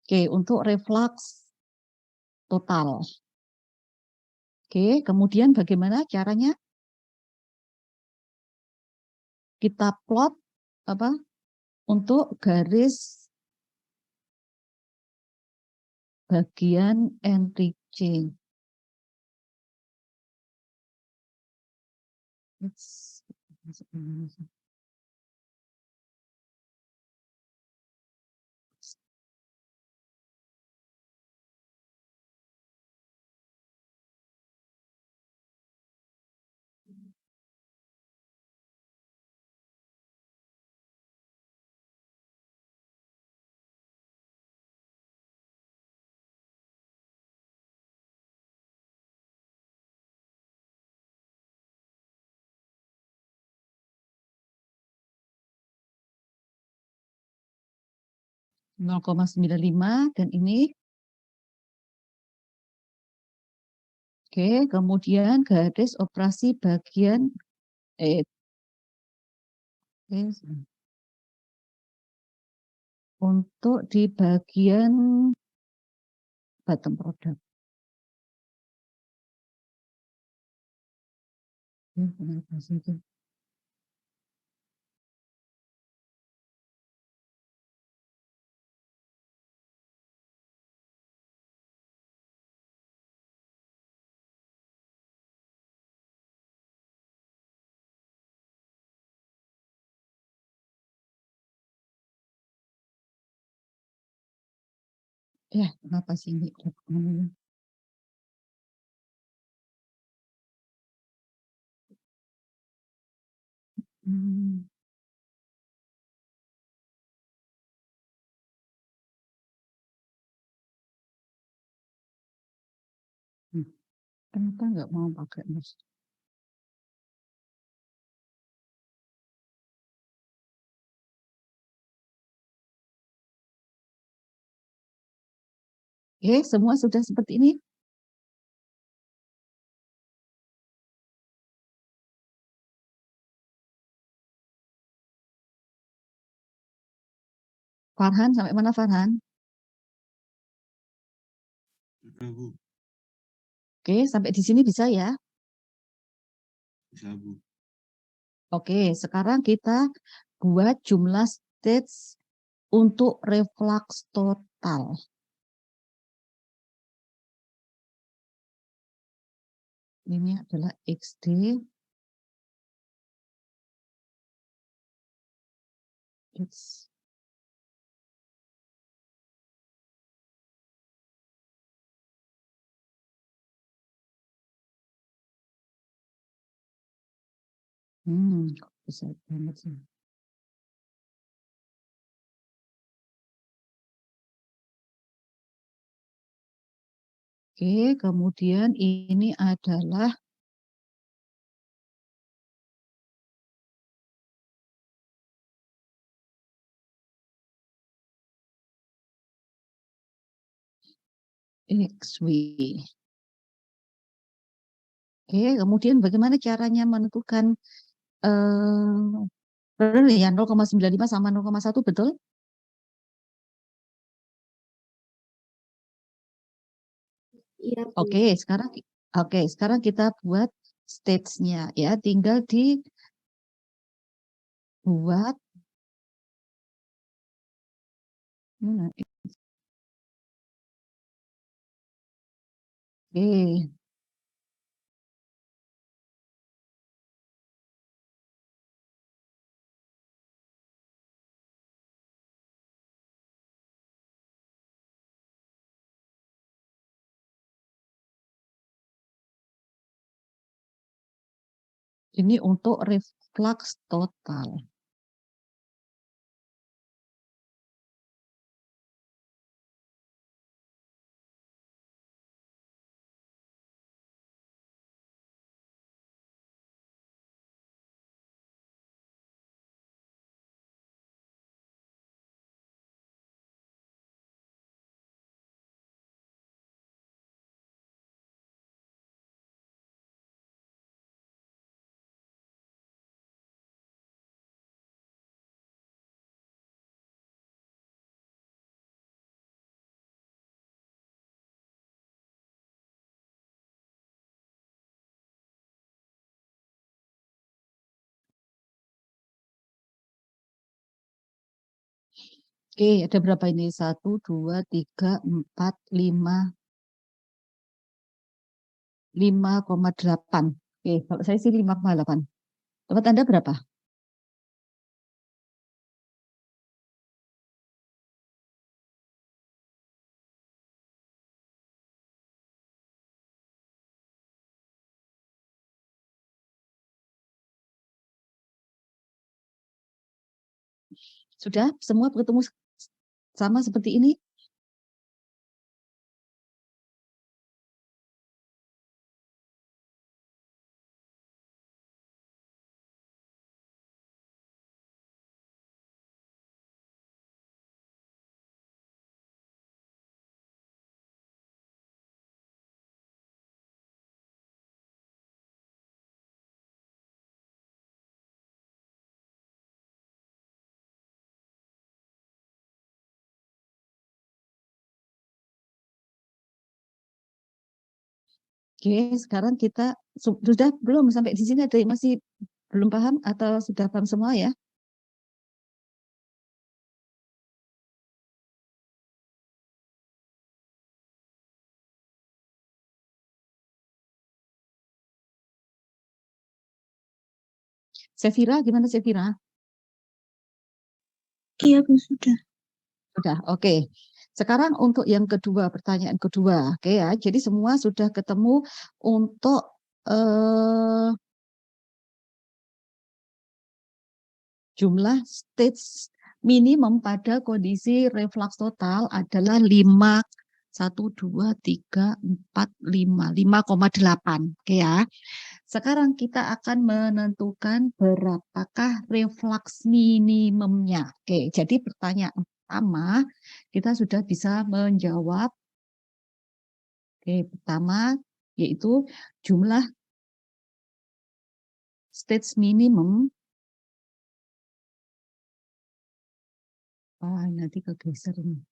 Oke, untuk reflux total. Oke, kemudian bagaimana caranya? Kita plot apa untuk garis bagian entry change. Nol koma 95 dan ini. Oke, kemudian garis operasi bagian untuk di bagian bottom product. Ya, kenapa sih ini? Hmm. Kenapa nggak mau pakai mouse? Oke, semua sudah seperti ini? Farhan, sampai mana Farhan? Sudah, Bu. Oke, sampai di sini bisa ya? Bisa, Bu. Oke, sekarang kita buat jumlah stage untuk reflux total. Ini adalah XD. It's kok besar banget sih. Oke, kemudian ini adalah XW. Oke, kemudian bagaimana caranya menentukan ya 0,95 sama 0,1 betul? Iya, Bu. Oke, sekarang kita buat stage-nya ya, tinggal dibuat mana? Oke. Ini untuk reflux total. Oke, ada berapa ini? 1, 2, 3, 4, 5, 5,8. Oke, kalau saya sih 5,8. Tempat Anda berapa? Sudah semua ketemu sama seperti ini? Oke, sekarang kita sudah belum sampai di sini ada yang masih belum paham atau sudah paham semua ya? Sefira, gimana Sefira? Iya, Bu, sudah. Sudah, oke. Sekarang untuk yang kedua, pertanyaan kedua, oke ya. Jadi semua sudah ketemu untuk jumlah stage minimum pada kondisi reflux total adalah 5, 1, 2, 3, 4, 5, 5,8. Oke ya. Sekarang kita akan menentukan berapakah reflux minimumnya. Oke, jadi pertanyaan pertama kita sudah bisa menjawab Oke, pertama yaitu jumlah stage minimum. Nanti kegeser ini.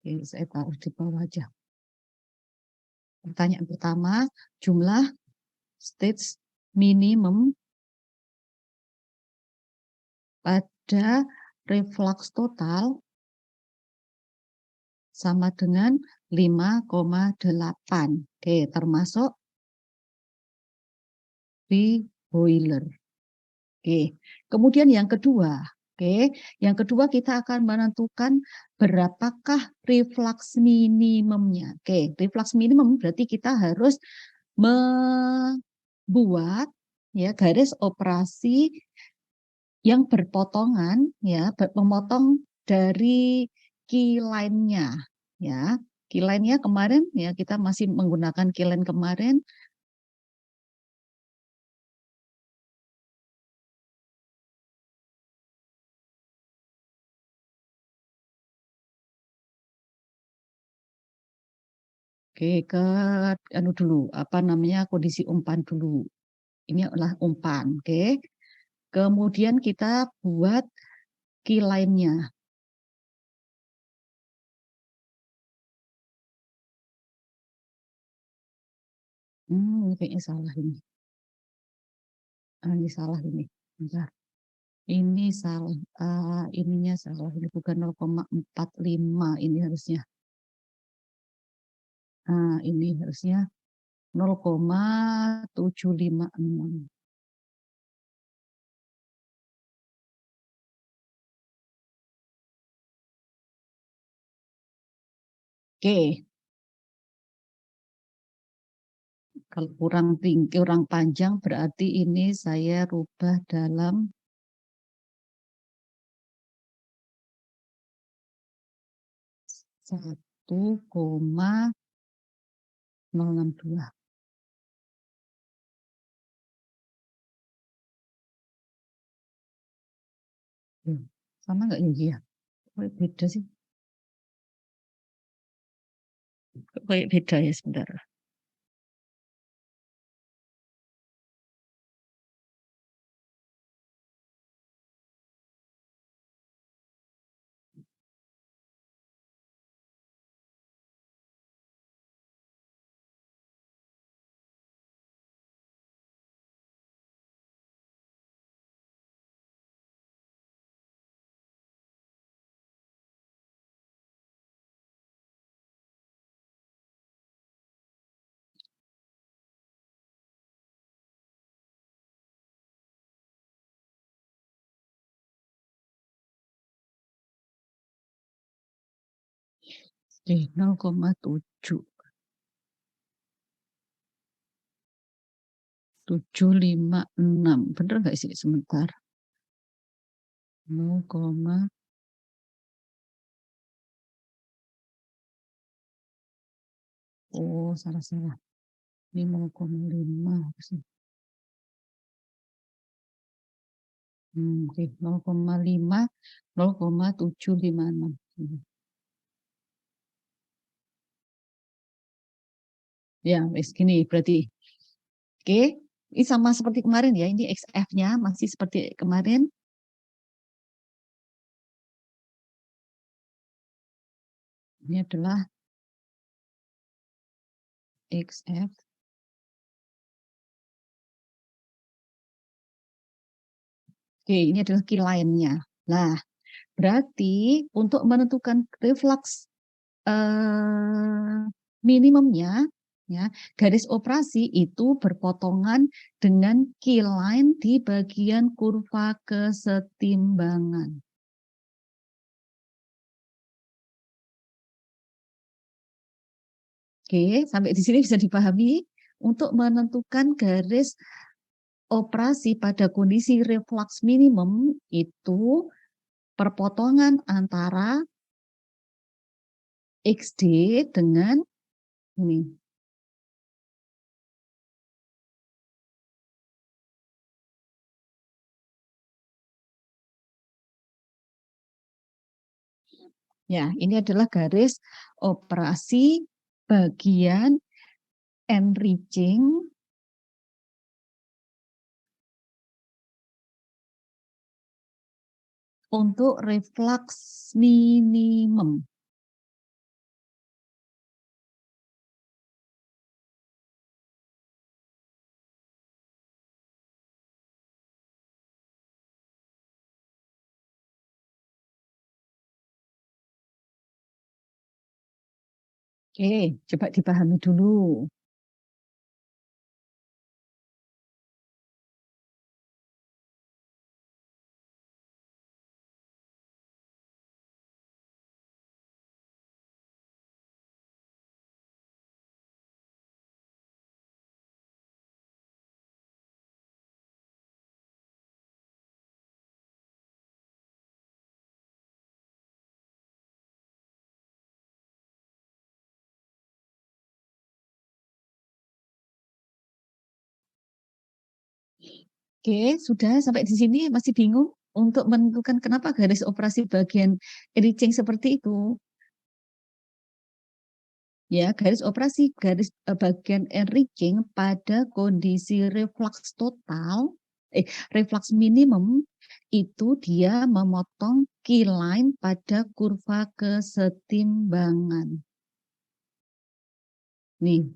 Oke, saya taruh di bawah aja. Pertanyaan pertama, jumlah stage minimum pada reflux total sama dengan 5,8. Oke, termasuk di boiler. Oke, kemudian yang kedua. Oke, yang kedua kita akan menentukan berapakah reflux minimumnya. Oke, reflux minimum berarti kita harus membuat ya garis operasi yang berpotongan ya, memotong dari keyline-nya ya. Keyline-nya kemarin ya kita masih menggunakan keyline kemarin. Oke, ke anu dulu, apa namanya, kondisi umpan dulu. Ini adalah umpan, oke. Kemudian kita buat key line-nya. Ini kayaknya salah ini. Ini salah ini. Bentar. Ini salah, ininya salah. Ini bukan 0,45 ini harusnya. Ini harusnya 0,756. Oke. Kalau kurang tinggi, kurang panjang berarti ini saya rubah dalam 1,062. Sama nggak ya? Iya. Kok beda sih? Kok kayak beda ya sebentar. Oke, 0,7. 756. Bener nggak sih? Sebentar. 0, oh salah. Ini 0,5 harusnya. Oke, 0,5, 0,756. Ya, wes gini berarti. Oke, ini sama seperti kemarin ya. Ini XF-nya masih seperti kemarin. Ini adalah XF. Oke, ini adalah key line-nya. Nah, berarti untuk menentukan reflux minimumnya, ya, garis operasi itu berpotongan dengan key line di bagian kurva kesetimbangan. Oke, sampai di sini bisa dipahami. Untuk menentukan garis operasi pada kondisi reflux minimum itu perpotongan antara XD dengan ini. Ya, ini adalah garis operasi bagian enriching untuk reflux minimum. Oke, coba dipahami dulu. Oke, sudah sampai di sini masih bingung untuk menentukan kenapa garis operasi bagian enriching seperti itu. Ya, garis operasi bagian enriching pada kondisi reflux total, reflux minimum itu dia memotong key-line pada kurva kesetimbangan. Nih,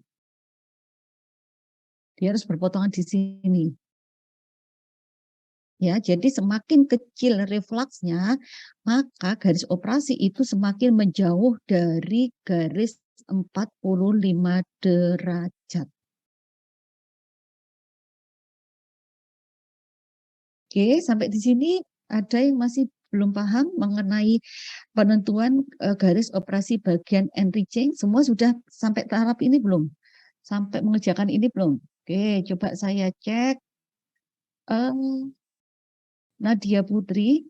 dia harus berpotongan di sini. Ya, jadi semakin kecil refluksnya, maka garis operasi itu semakin menjauh dari garis 45 derajat. Oke, sampai di sini ada yang masih belum paham mengenai penentuan garis operasi bagian enriching? Semua sudah sampai tahap ini belum? Sampai mengerjakan ini belum? Oke, coba saya cek. Nadia Putri.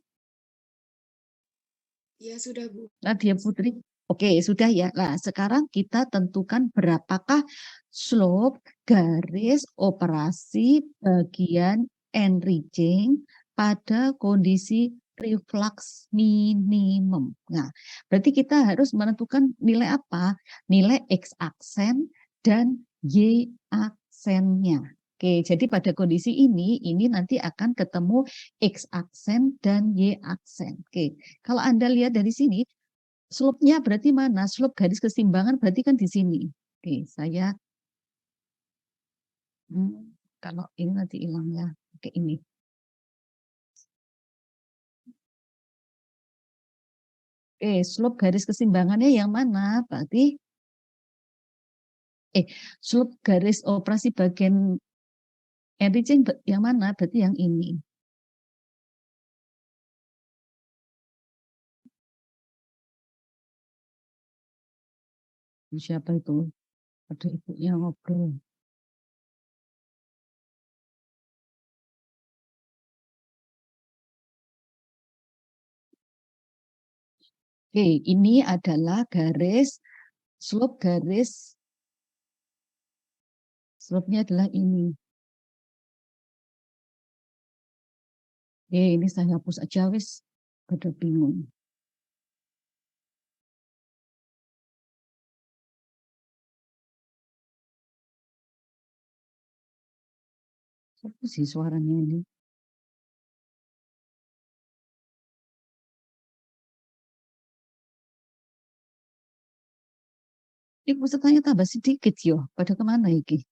Ya, sudah, Bu. Nadia Putri. Oke, sudah ya. Nah, sekarang kita tentukan berapakah slope garis operasi bagian enriching pada kondisi reflux minimum. Nah, berarti kita harus menentukan nilai apa? Nilai X aksen dan Y aksennya. Oke, jadi pada kondisi ini nanti akan ketemu X aksen dan Y aksen. Oke, kalau Anda lihat dari sini, slope-nya berarti mana? Slope garis keseimbangan berarti kan di sini. Oke, saya kalau ini nanti hilang ya. Oke, ini. Oke, slope garis keseimbangannya yang mana? Berarti slope garis operasi bagian enriching yang mana? Berarti yang ini. Siapa itu? Ada ibunya ngobrol. Oke, ini adalah garis slope garis. Slope-nya adalah ini. Ini saya hapus aja wis. Pada bingung. Apa sih suaranya ini? Ini pesertanya tambah sedikit yo. Pada kemana iki?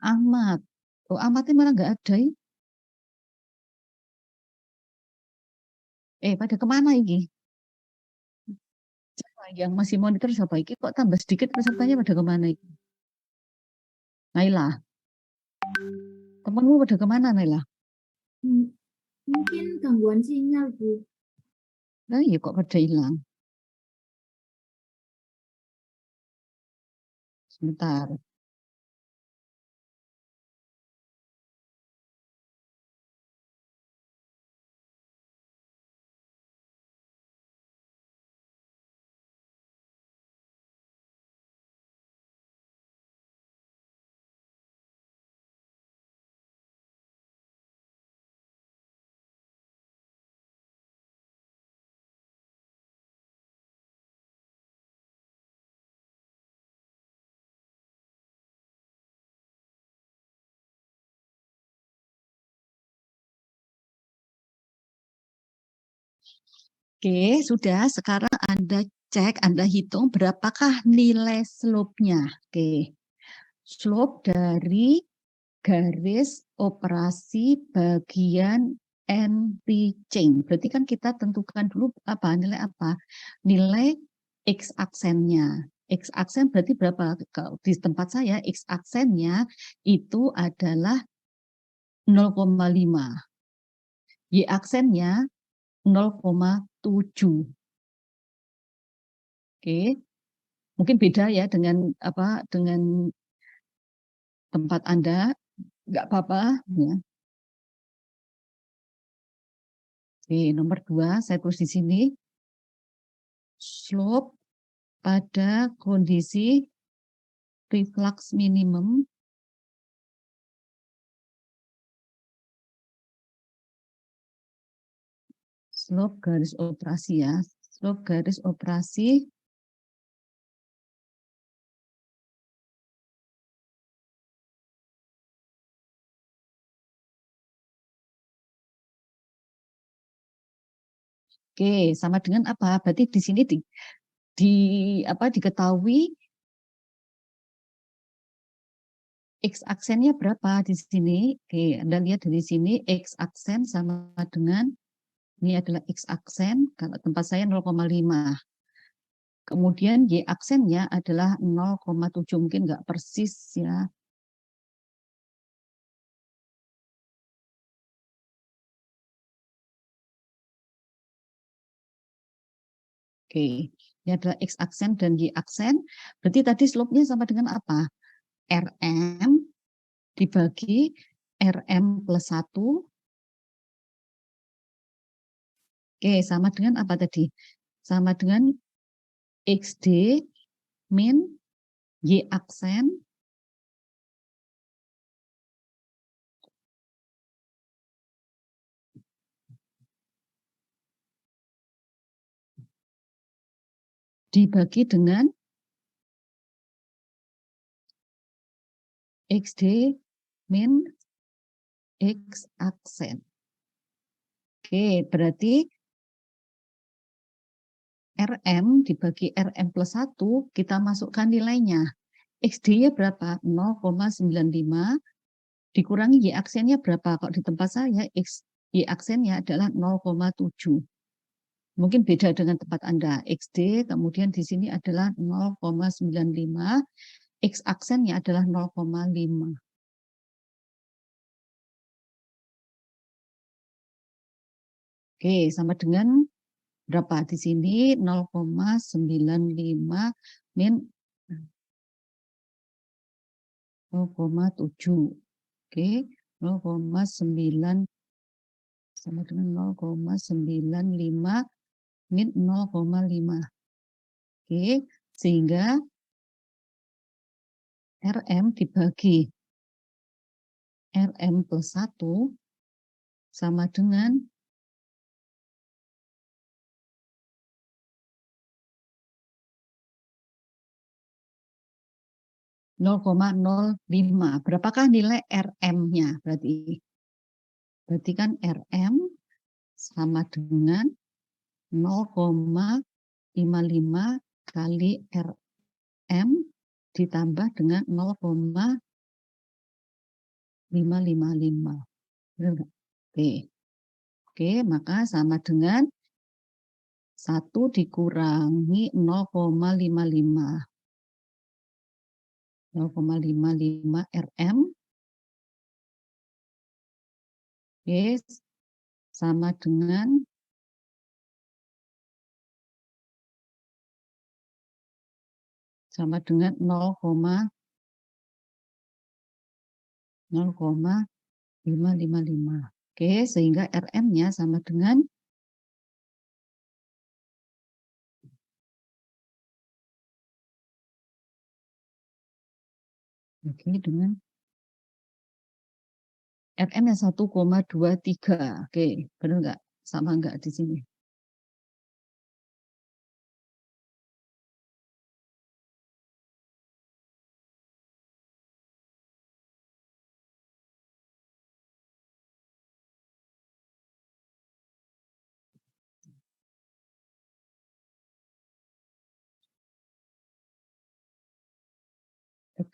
Ahmad. Oh, Ahmadnya malah nggak ada. Pada kemana iki? Yang masih monitor siapa iki? Kok tambah sedikit pesertanya pada kemana iki? Naila. Temanmu pada kemana, Naila? Mungkin gangguan sinyal, Bu. Nah, iya kok pada hilang. Sebentar. Oke, sudah. Sekarang Anda cek, Anda hitung berapakah nilai slope-nya. Oke, slope dari garis operasi bagian end-reaching. Berarti kan kita tentukan dulu apa nilai apa? Nilai X aksennya. X aksen berarti berapa? Kalau di tempat saya X aksennya itu adalah 0,5. Y aksennya 0,7. Oke, mungkin beda ya dengan tempat Anda, nggak apa-apa ya. Oke, nomor 2 saya tulis di sini slope pada kondisi reflux minimum slope garis operasi ya, slope garis operasi Oke, sama dengan apa? Berarti di sini diketahui X aksennya berapa di sini? Oke, Anda lihat dari sini X aksen sama dengan ini adalah X aksen, kalau tempat saya 0,5. Kemudian Y aksennya adalah 0,7, mungkin nggak persis ya. Oke, ini adalah X aksen dan Y aksen. Berarti tadi slope-nya sama dengan apa? RM dibagi RM plus 1. Oke, sama dengan apa tadi? Sama dengan XD min Y aksen dibagi dengan XD min X aksen. Oke, berarti RM dibagi RM plus 1, kita masukkan nilainya. XD-nya berapa? 0,95 dikurangi Y aksennya berapa? Kalau di tempat saya, Y aksennya adalah 0,7. Mungkin beda dengan tempat Anda. XD, kemudian di sini adalah 0,95. X aksennya adalah 0,5. Oke, sama dengan berapa? Di sini 0,95 min 0,7. Oke, 0,9 sama dengan 0,95 min 0,5. Oke, sehingga RM dibagi RM plus 1 sama dengan 0,05. Berapakah nilai RM-nya? Berarti kan RM sama dengan 0,55 kali RM ditambah dengan 0,555. Benar nggak? Oke, maka sama dengan 1 dikurangi 0,55. 0,55 RM. Oke, sama dengan 0,555. Oke, sehingga RM-nya sama dengan dengan RM-nya 1,23. Oke, benar nggak? Sama nggak di sini?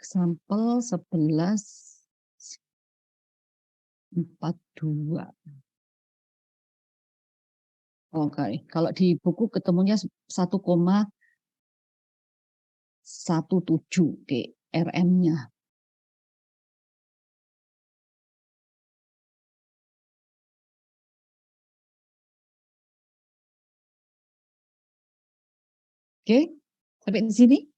Example 11:42. Oke, kalau di buku ketemunya 1,17 Oke, RM-nya. Oke, sampai di sini?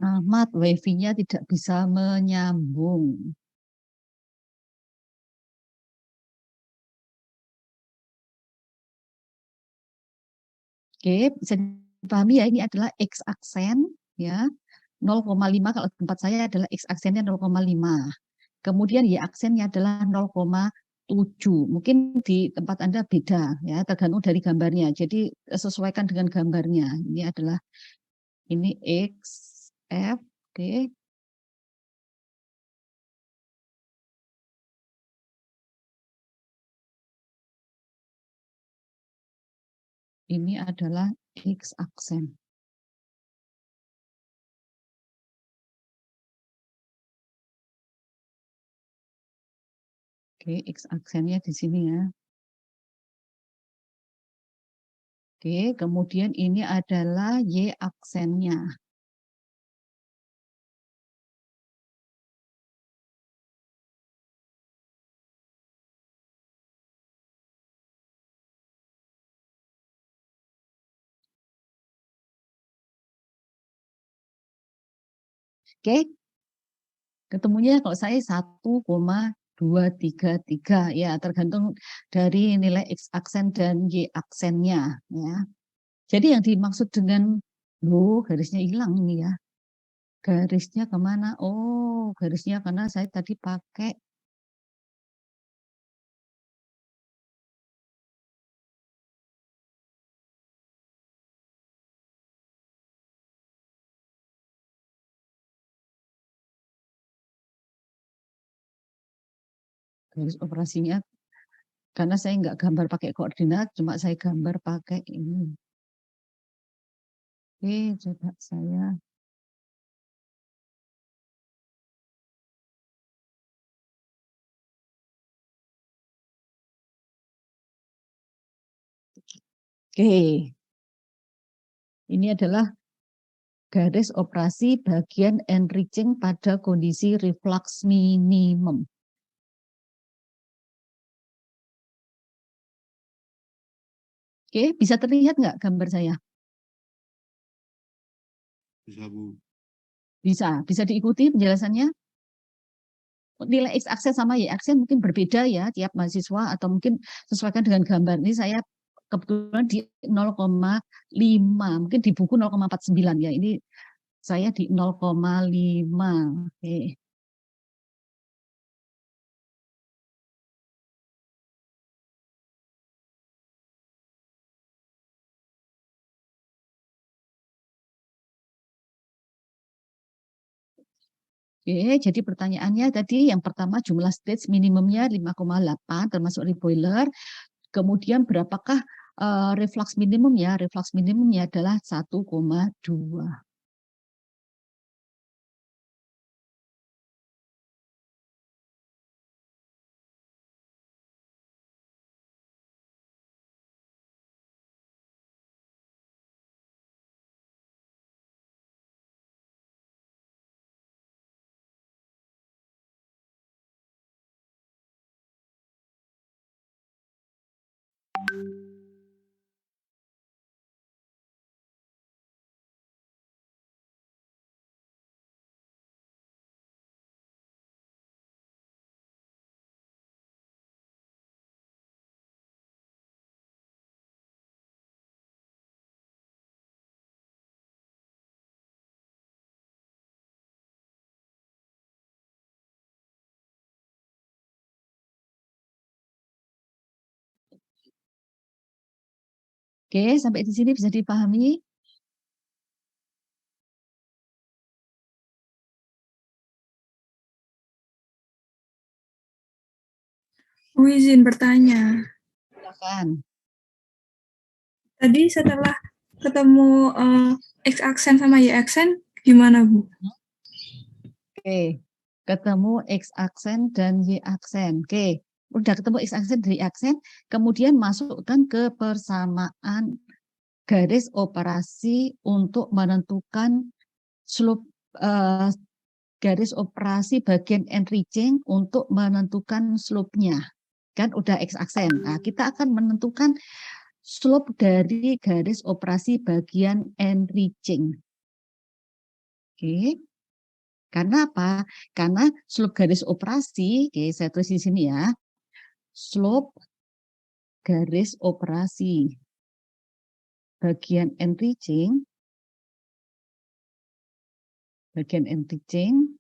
Ahmad, wifi-nya tidak bisa menyambung. Oke, bisa dipahami ya, ini adalah X aksen ya. 0,5 kalau tempat saya adalah X aksennya 0,5. Kemudian Y aksennya adalah 0,7. Mungkin di tempat Anda beda ya, tergantung dari gambarnya. Jadi sesuaikan dengan gambarnya. Ini adalah ini X, F, oke. Ini adalah X aksen. Oke, X aksennya di sini ya. Oke, kemudian ini adalah Y aksennya. Oke, ketemunya kalau saya 1,233 ya, tergantung dari nilai X aksen dan Y aksennya ya. Jadi yang dimaksud dengan garisnya hilang ini ya. Garisnya kemana? Oh, garisnya karena saya tadi pakai garis operasinya karena saya nggak gambar pakai koordinat, cuma saya gambar pakai ini. Oke, coba saya Oke, ini adalah garis operasi bagian enriching pada kondisi reflux minimum. Oke, bisa terlihat nggak gambar saya? Bisa, Bu. Bisa diikuti penjelasannya? Nilai X aksen sama Y aksen mungkin berbeda ya tiap mahasiswa atau mungkin sesuaikan dengan gambar. Ini saya kebetulan di 0,5, mungkin di buku 0,49 ya. Ini saya di 0,5. Oke. Oke, jadi pertanyaannya tadi yang pertama jumlah stage minimumnya 5,8 termasuk reboiler. Kemudian berapakah reflux minimum ya? Reflux minimumnya adalah 1,2. Oke, sampai di sini bisa dipahami? izin bertanya. Silakan. Tadi setelah ketemu X aksen sama Y aksen gimana Bu? Oke, ketemu X aksen dan Y aksen. Oke, udah ketemu X aksen dan Y aksen, kemudian masukkan ke persamaan garis operasi untuk menentukan slope garis operasi bagian enriching untuk menentukan slope-nya. Kan udah X aksen. Nah, kita akan menentukan slope dari garis operasi bagian enriching. Oke. Karena apa? Karena slope garis operasi, oke, saya tulis di sini ya. Slope garis operasi bagian enriching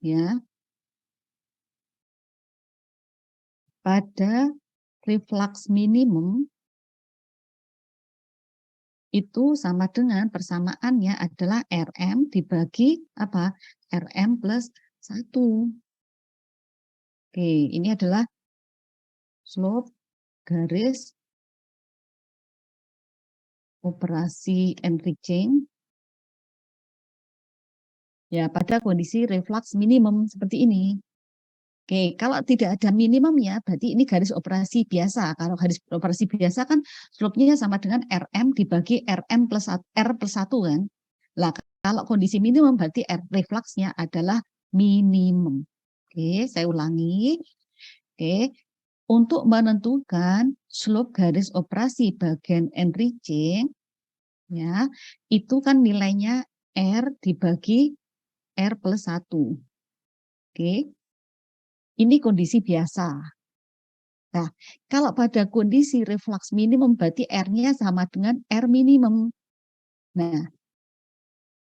ya, pada reflux minimum itu sama dengan persamaannya adalah RM dibagi apa? RM plus 1. Oke, ini adalah slope garis operasi enriching ya pada kondisi reflux minimum seperti ini. Oke, kalau tidak ada minimumnya, berarti ini garis operasi biasa. Kalau garis operasi biasa kan slope-nya sama dengan RM dibagi RM plus R plus 1 kan. Lah, kalau kondisi minimum berarti R refluxnya adalah minimum. Oke, saya ulangi. Oke, untuk menentukan slope garis operasi bagian enriching, ya, itu kan nilainya R dibagi R plus 1. Oke. Ini kondisi biasa. Nah, kalau pada kondisi reflux minimum berarti R-nya sama dengan R minimum. Nah,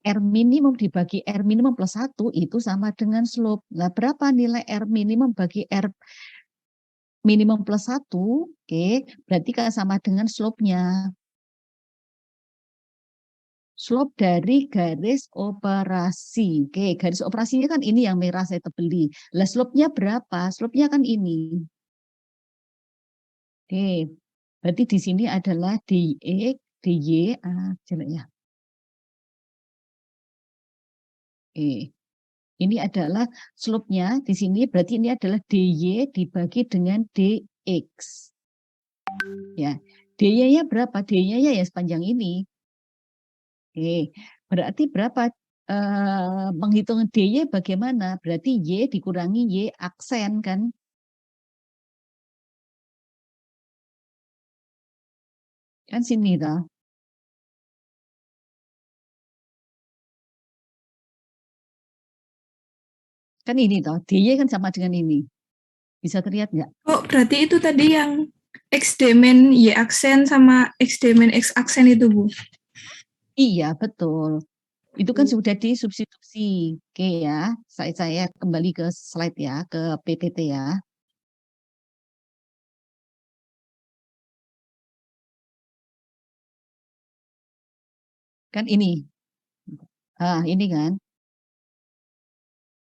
R minimum dibagi R minimum plus 1 itu sama dengan slope. Nah, berapa nilai R minimum bagi R minimum plus 1? Oke, berarti kan sama dengan slope-nya. Slope dari garis operasi. Oke, garis operasinya kan ini yang merah saya tebeli. Lah, slope-nya berapa? Slope-nya kan ini. Oke, berarti di sini adalah DX, DY, jelek ya. Ini adalah slope-nya di sini, berarti ini adalah DY dibagi dengan DX. Ya, DY-nya berapa? DY-nya ya sepanjang ini. Oke, berarti berapa? Menghitung DY bagaimana? Berarti Y dikurangi Y aksen kan? Kan sini toh. Kan ini toh, DY kan sama dengan ini. Bisa terlihat nggak? Oh, berarti itu tadi yang X demen Y aksen sama X demen X aksen itu, Bu? Iya, betul. Itu kan sudah disubstitusi. Oke ya, saya kembali ke slide ya, ke PPT ya. Kan ini. Ini kan.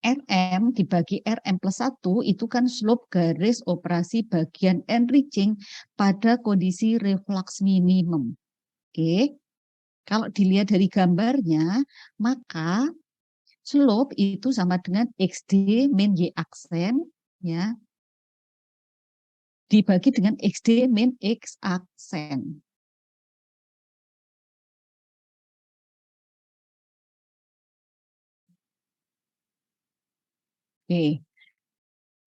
RM dibagi RM plus 1 itu kan slope garis operasi bagian enriching pada kondisi reflux minimum. Oke. Kalau dilihat dari gambarnya, maka slope itu sama dengan XD min Y aksen ya, dibagi dengan XD min X aksen. Oke.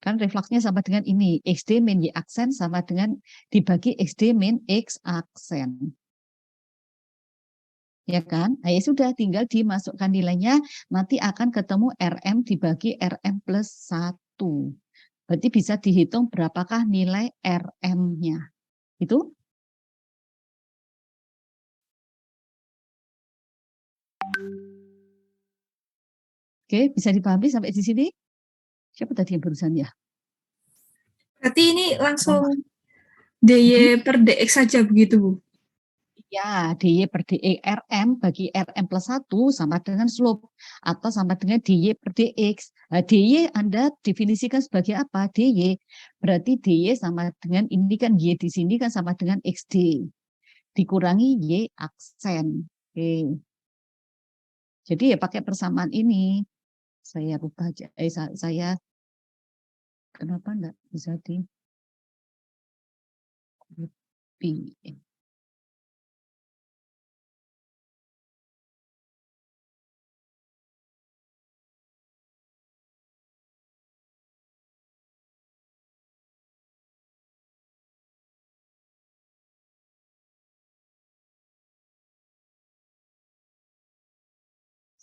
Kan refluksnya sama dengan ini. XD min Y aksen sama dengan dibagi XD min X aksen. Ya kan? Nah, ya sudah, tinggal dimasukkan nilainya, nanti akan ketemu RM dibagi RM plus 1. Berarti bisa dihitung berapakah nilai RM-nya. Itu? Oke, bisa dipahami sampai di sini? Siapa tadi yang barusan ya? Berarti ini langsung DY per DX saja begitu, Bu? Ya, DY per DX RM bagi RM plus 1 sama dengan slope atau sama dengan DY per DX. Nah, DY Anda definisikan sebagai apa? DY berarti DY sama dengan ini kan Y di sini kan sama dengan XD. dikurangi Y aksen. Oke. Jadi ya pakai persamaan ini. Saya rubah aja. Saya kenapa enggak bisa di copy?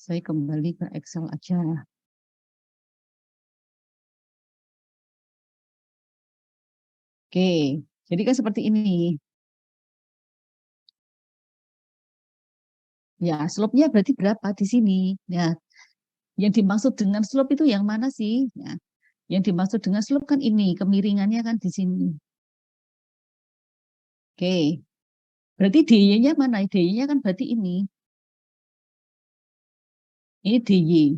Saya kembali ke Excel aja. Oke, jadi kan seperti ini. Ya, slope-nya berarti berapa di sini? Ya, yang dimaksud dengan slope itu yang mana sih? Ya, yang dimaksud dengan slope kan ini, kemiringannya kan di sini. Oke, berarti dy-nya mana? Dy-nya kan berarti ini. Ini dy.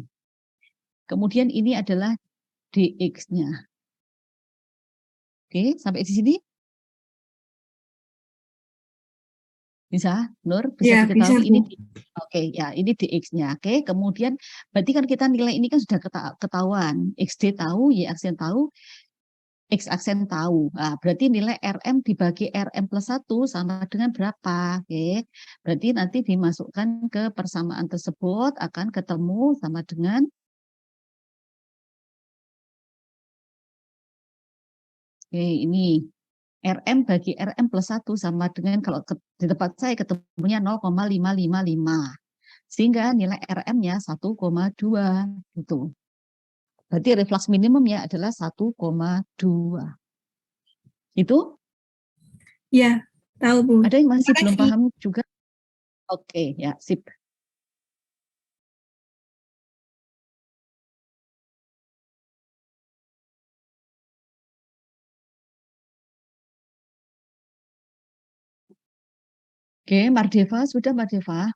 Kemudian ini adalah dx-nya. Oke, sampai di sini? Bisa, Nur? Bisa Ya, bisa, diketahui ini? Bu. Oke, ya ini dx-nya. Oke, kemudian berarti kan kita nilai ini kan sudah ketahuan. XD tahu, Y aksen tahu, X aksen tahu. Nah, berarti nilai RM dibagi RM plus 1 sama dengan berapa? Oke, berarti nanti dimasukkan ke persamaan tersebut akan ketemu sama dengan ini RM bagi RM plus 1 sama dengan kalau di tempat saya ketemunya 0,555. Sehingga nilai RM-nya 1,2 gitu. Berarti reflux minimumnya adalah 1,2. Itu? Ya, tahu, Bu. Ada yang masih belum Makasih. paham juga? Oke, ya, sip. Oke, Mardeva, sudah Mardeva?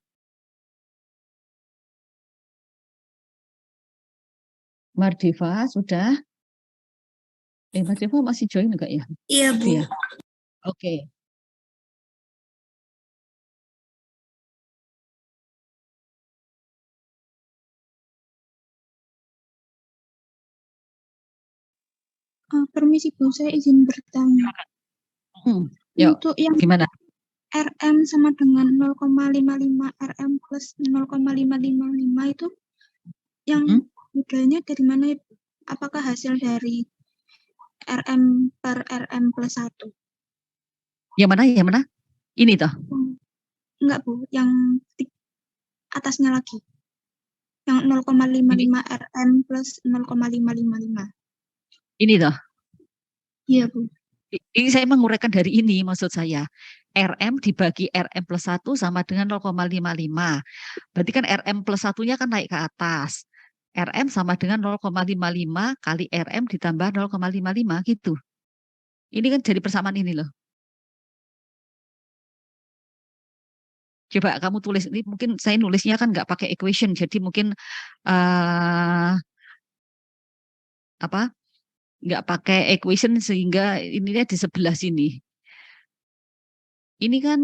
Mardeva, sudah? Mardeva masih join enggak ya? Iya, Bu. Iya. Oke. Permisi, Bu. Saya izin bertanya. Yuk, Untuk yang gimana? RM sama dengan 0,55 RM plus 0,555 itu yang modelnya dari mana, Ibu? Apakah hasil dari RM per RM plus 1? Yang mana? Yang mana? Ini toh? Enggak, Bu. Yang atasnya lagi. Yang 0,55 RM plus 0,555. Ini toh? Iya, Bu. Ini saya menguraikan dari ini, maksud saya. RM dibagi RM plus 1 sama dengan 0,55. Berarti kan RM plus 1-nya kan naik ke atas. RM sama dengan 0,55 kali RM ditambah 0,55 gitu. Ini kan jadi persamaan ini loh. Coba kamu tulis, ini mungkin saya nulisnya kan nggak pakai equation, jadi mungkin apa nggak pakai equation sehingga ininya di sebelah sini. Ini kan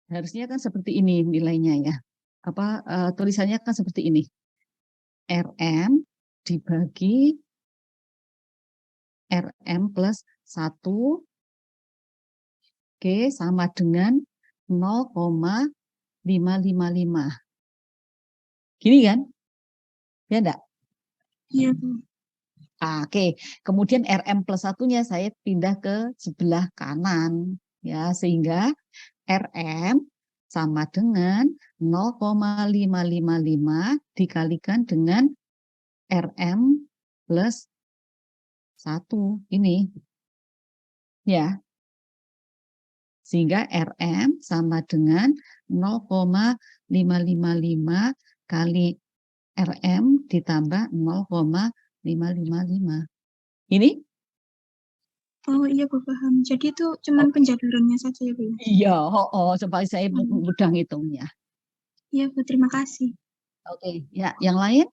harusnya kan seperti ini nilainya ya. Tulisannya kan seperti ini. RM dibagi RM plus 1 Oke, sama dengan 0,555. Gini kan? Ya enggak? Iya, Bu. Oke, kemudian RM plus 1-nya saya pindah ke sebelah kanan. Ya, sehingga RM sama dengan 0,555 dikalikan dengan RM plus 1. Ini. Ya. Sehingga RM sama dengan 0,555 kali RM ditambah 0,555. Ini? Oh iya, Bu, paham. Jadi itu cuma penjabarannya saja ya, Bu? Iya, supaya saya mudah ngitungnya. Iya, Bu, terima kasih. Oke, ya, yang lain?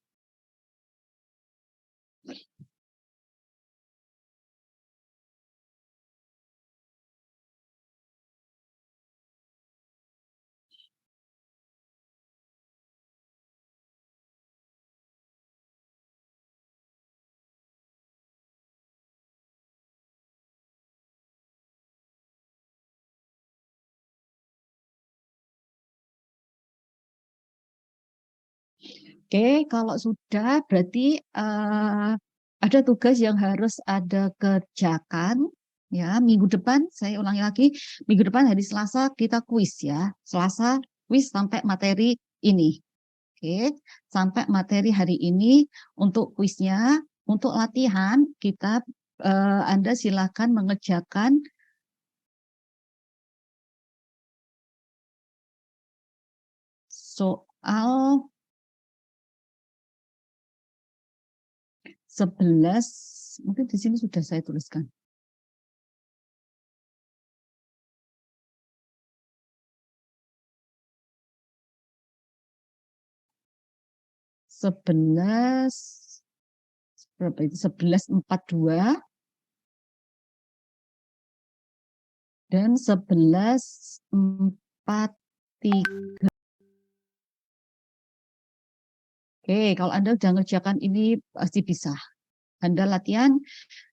Oke, kalau sudah berarti ada tugas yang harus ada kerjakan ya. Minggu depan saya ulangi lagi, minggu depan hari Selasa kita kuis ya. Selasa kuis sampai materi ini. Oke, sampai materi hari ini untuk kuisnya, untuk latihan kita Anda silakan mengerjakan soal 11, mungkin di sini sudah saya tuliskan. Berapa itu? 11.42 dan 11.43. Oke, kalau Anda sudah mengerjakan ini pasti bisa. Anda latihan,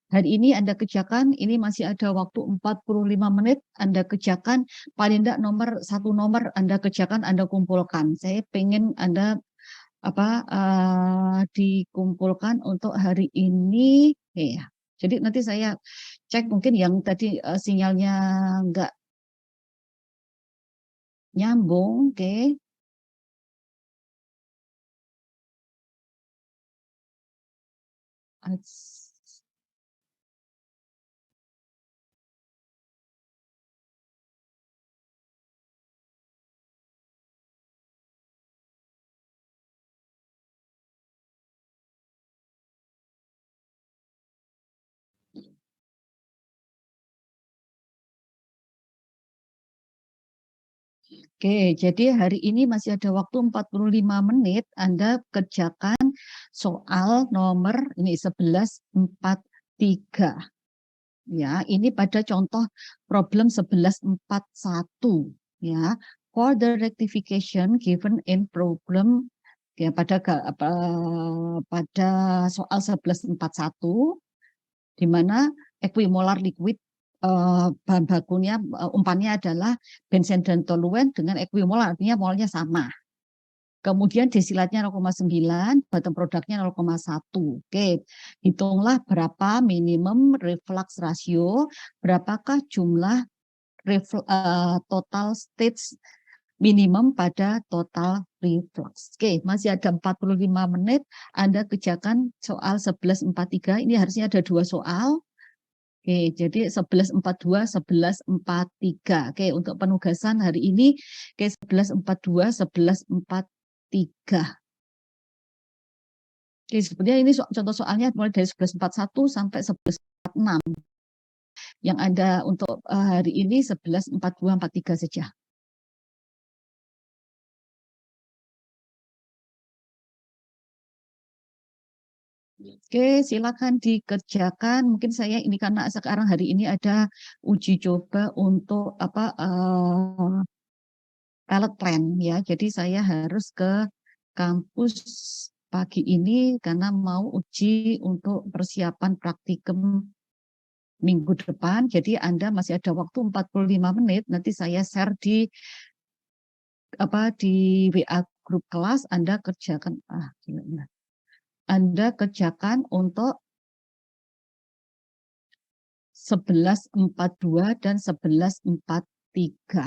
hari ini Anda kerjakan, ini masih ada waktu 45 menit, Anda kerjakan, paling tidak satu nomor Anda kerjakan, Anda kumpulkan. Saya pengen Anda dikumpulkan untuk hari ini. Ya. Jadi nanti saya cek mungkin yang tadi sinyalnya nggak nyambung, oke. Oke, jadi hari ini masih ada waktu 45 menit Anda kerjakan soal nomor ini 11.43. Ya, ini pada contoh problem 11.41 ya. For the rectification given in problem ya pada soal 11.41 di mana equimolar liquid bahan bakunya umpannya adalah benzen dan toluen dengan equimolar, artinya molnya sama. Kemudian desilatnya 0,9, bottom produknya 0,1. Oke, hitunglah berapa minimum reflux ratio, berapakah jumlah total stage minimum pada total reflux. Oke, masih ada 45 menit, Anda kerjakan soal 11.43, ini harusnya ada 2 soal. Oke, jadi 11.42, 11.43. Oke, untuk penugasan hari ini, oke, 11.42, 11.43. Oke, sebenarnya ini contoh soalnya mulai dari 11.41 sampai 11.46. Yang ada untuk hari ini 11.42, 43 saja. Oke, silakan dikerjakan. Mungkin saya ini karena sekarang hari ini ada uji coba untuk pilot plan ya. Jadi saya harus ke kampus pagi ini karena mau uji untuk persiapan praktikum minggu depan. Jadi Anda masih ada waktu 45 menit. Nanti saya share di WA grup kelas. Anda kerjakan Anda kerjakan untuk 11.42 dan 11.43.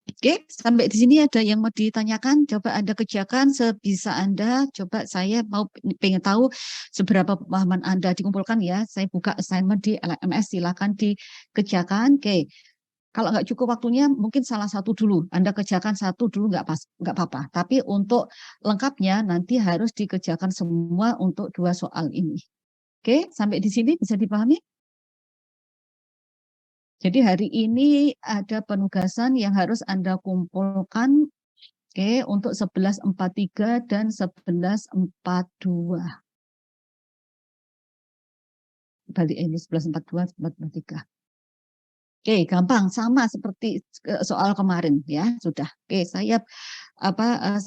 Oke, sampai di sini ada yang mau ditanyakan? Coba Anda kerjakan sebisa Anda. Coba saya mau pengen tahu seberapa pemahaman Anda dikumpulkan ya. Saya buka assignment di LMS, silakan dikerjakan. Oke, kalau nggak cukup waktunya mungkin salah satu dulu. Anda kerjakan satu dulu nggak apa-apa. Tapi untuk lengkapnya nanti harus dikerjakan semua untuk 2 soal ini. Oke, sampai di sini bisa dipahami? Jadi hari ini ada penugasan yang harus Anda kumpulkan untuk 11.43 dan 11.42. Balik ini 11.42, 11.43. Oke, gampang sama seperti soal kemarin ya, sudah. Oke, saya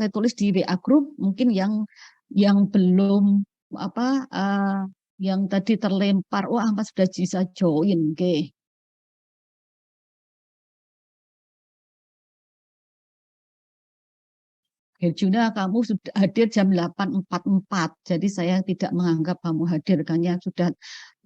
tulis di WA group mungkin yang belum yang tadi terlempar, wah sudah bisa join, oke. Herjuna, kamu sudah hadir jam 8.44. Jadi saya tidak menganggap kamu hadir karena sudah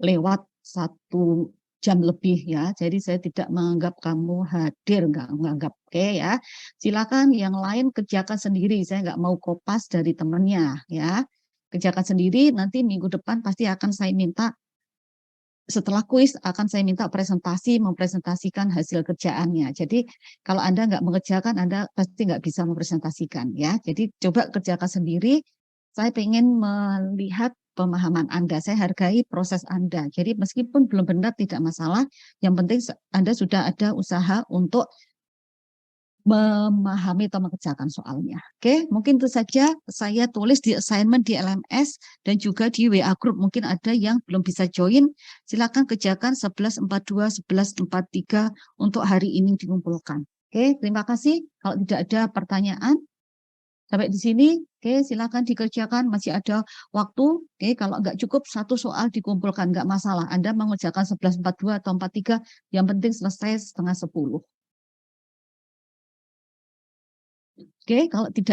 lewat 1 jam lebih ya. Jadi saya tidak menganggap kamu hadir, nggak menganggap. Oke ya. Silakan yang lain kerjakan sendiri. Saya nggak mau kopas dari temannya ya. Kerjakan sendiri. Nanti minggu depan pasti akan saya minta. Setelah kuis akan saya minta mempresentasikan hasil kerjaannya. Jadi kalau Anda nggak mengerjakan, Anda pasti nggak bisa mempresentasikan ya. Jadi coba kerjakan sendiri. Saya ingin melihat pemahaman Anda. Saya hargai proses Anda. Jadi meskipun belum benar tidak masalah. Yang penting Anda sudah ada usaha untuk memahami atau mengerjakan soalnya. Oke, mungkin itu saja saya tulis di assignment di LMS dan juga di WA group. Mungkin ada yang belum bisa join. Silakan kerjakan 11.42, 11.43 untuk hari ini dikumpulkan. Oke, terima kasih. Kalau tidak ada pertanyaan sampai di sini, oke, silakan dikerjakan. Masih ada waktu. Oke, kalau nggak cukup satu soal dikumpulkan, nggak masalah. Anda mengerjakan 11.42 atau 43, yang penting selesai 9:30. Oke, kalau tidak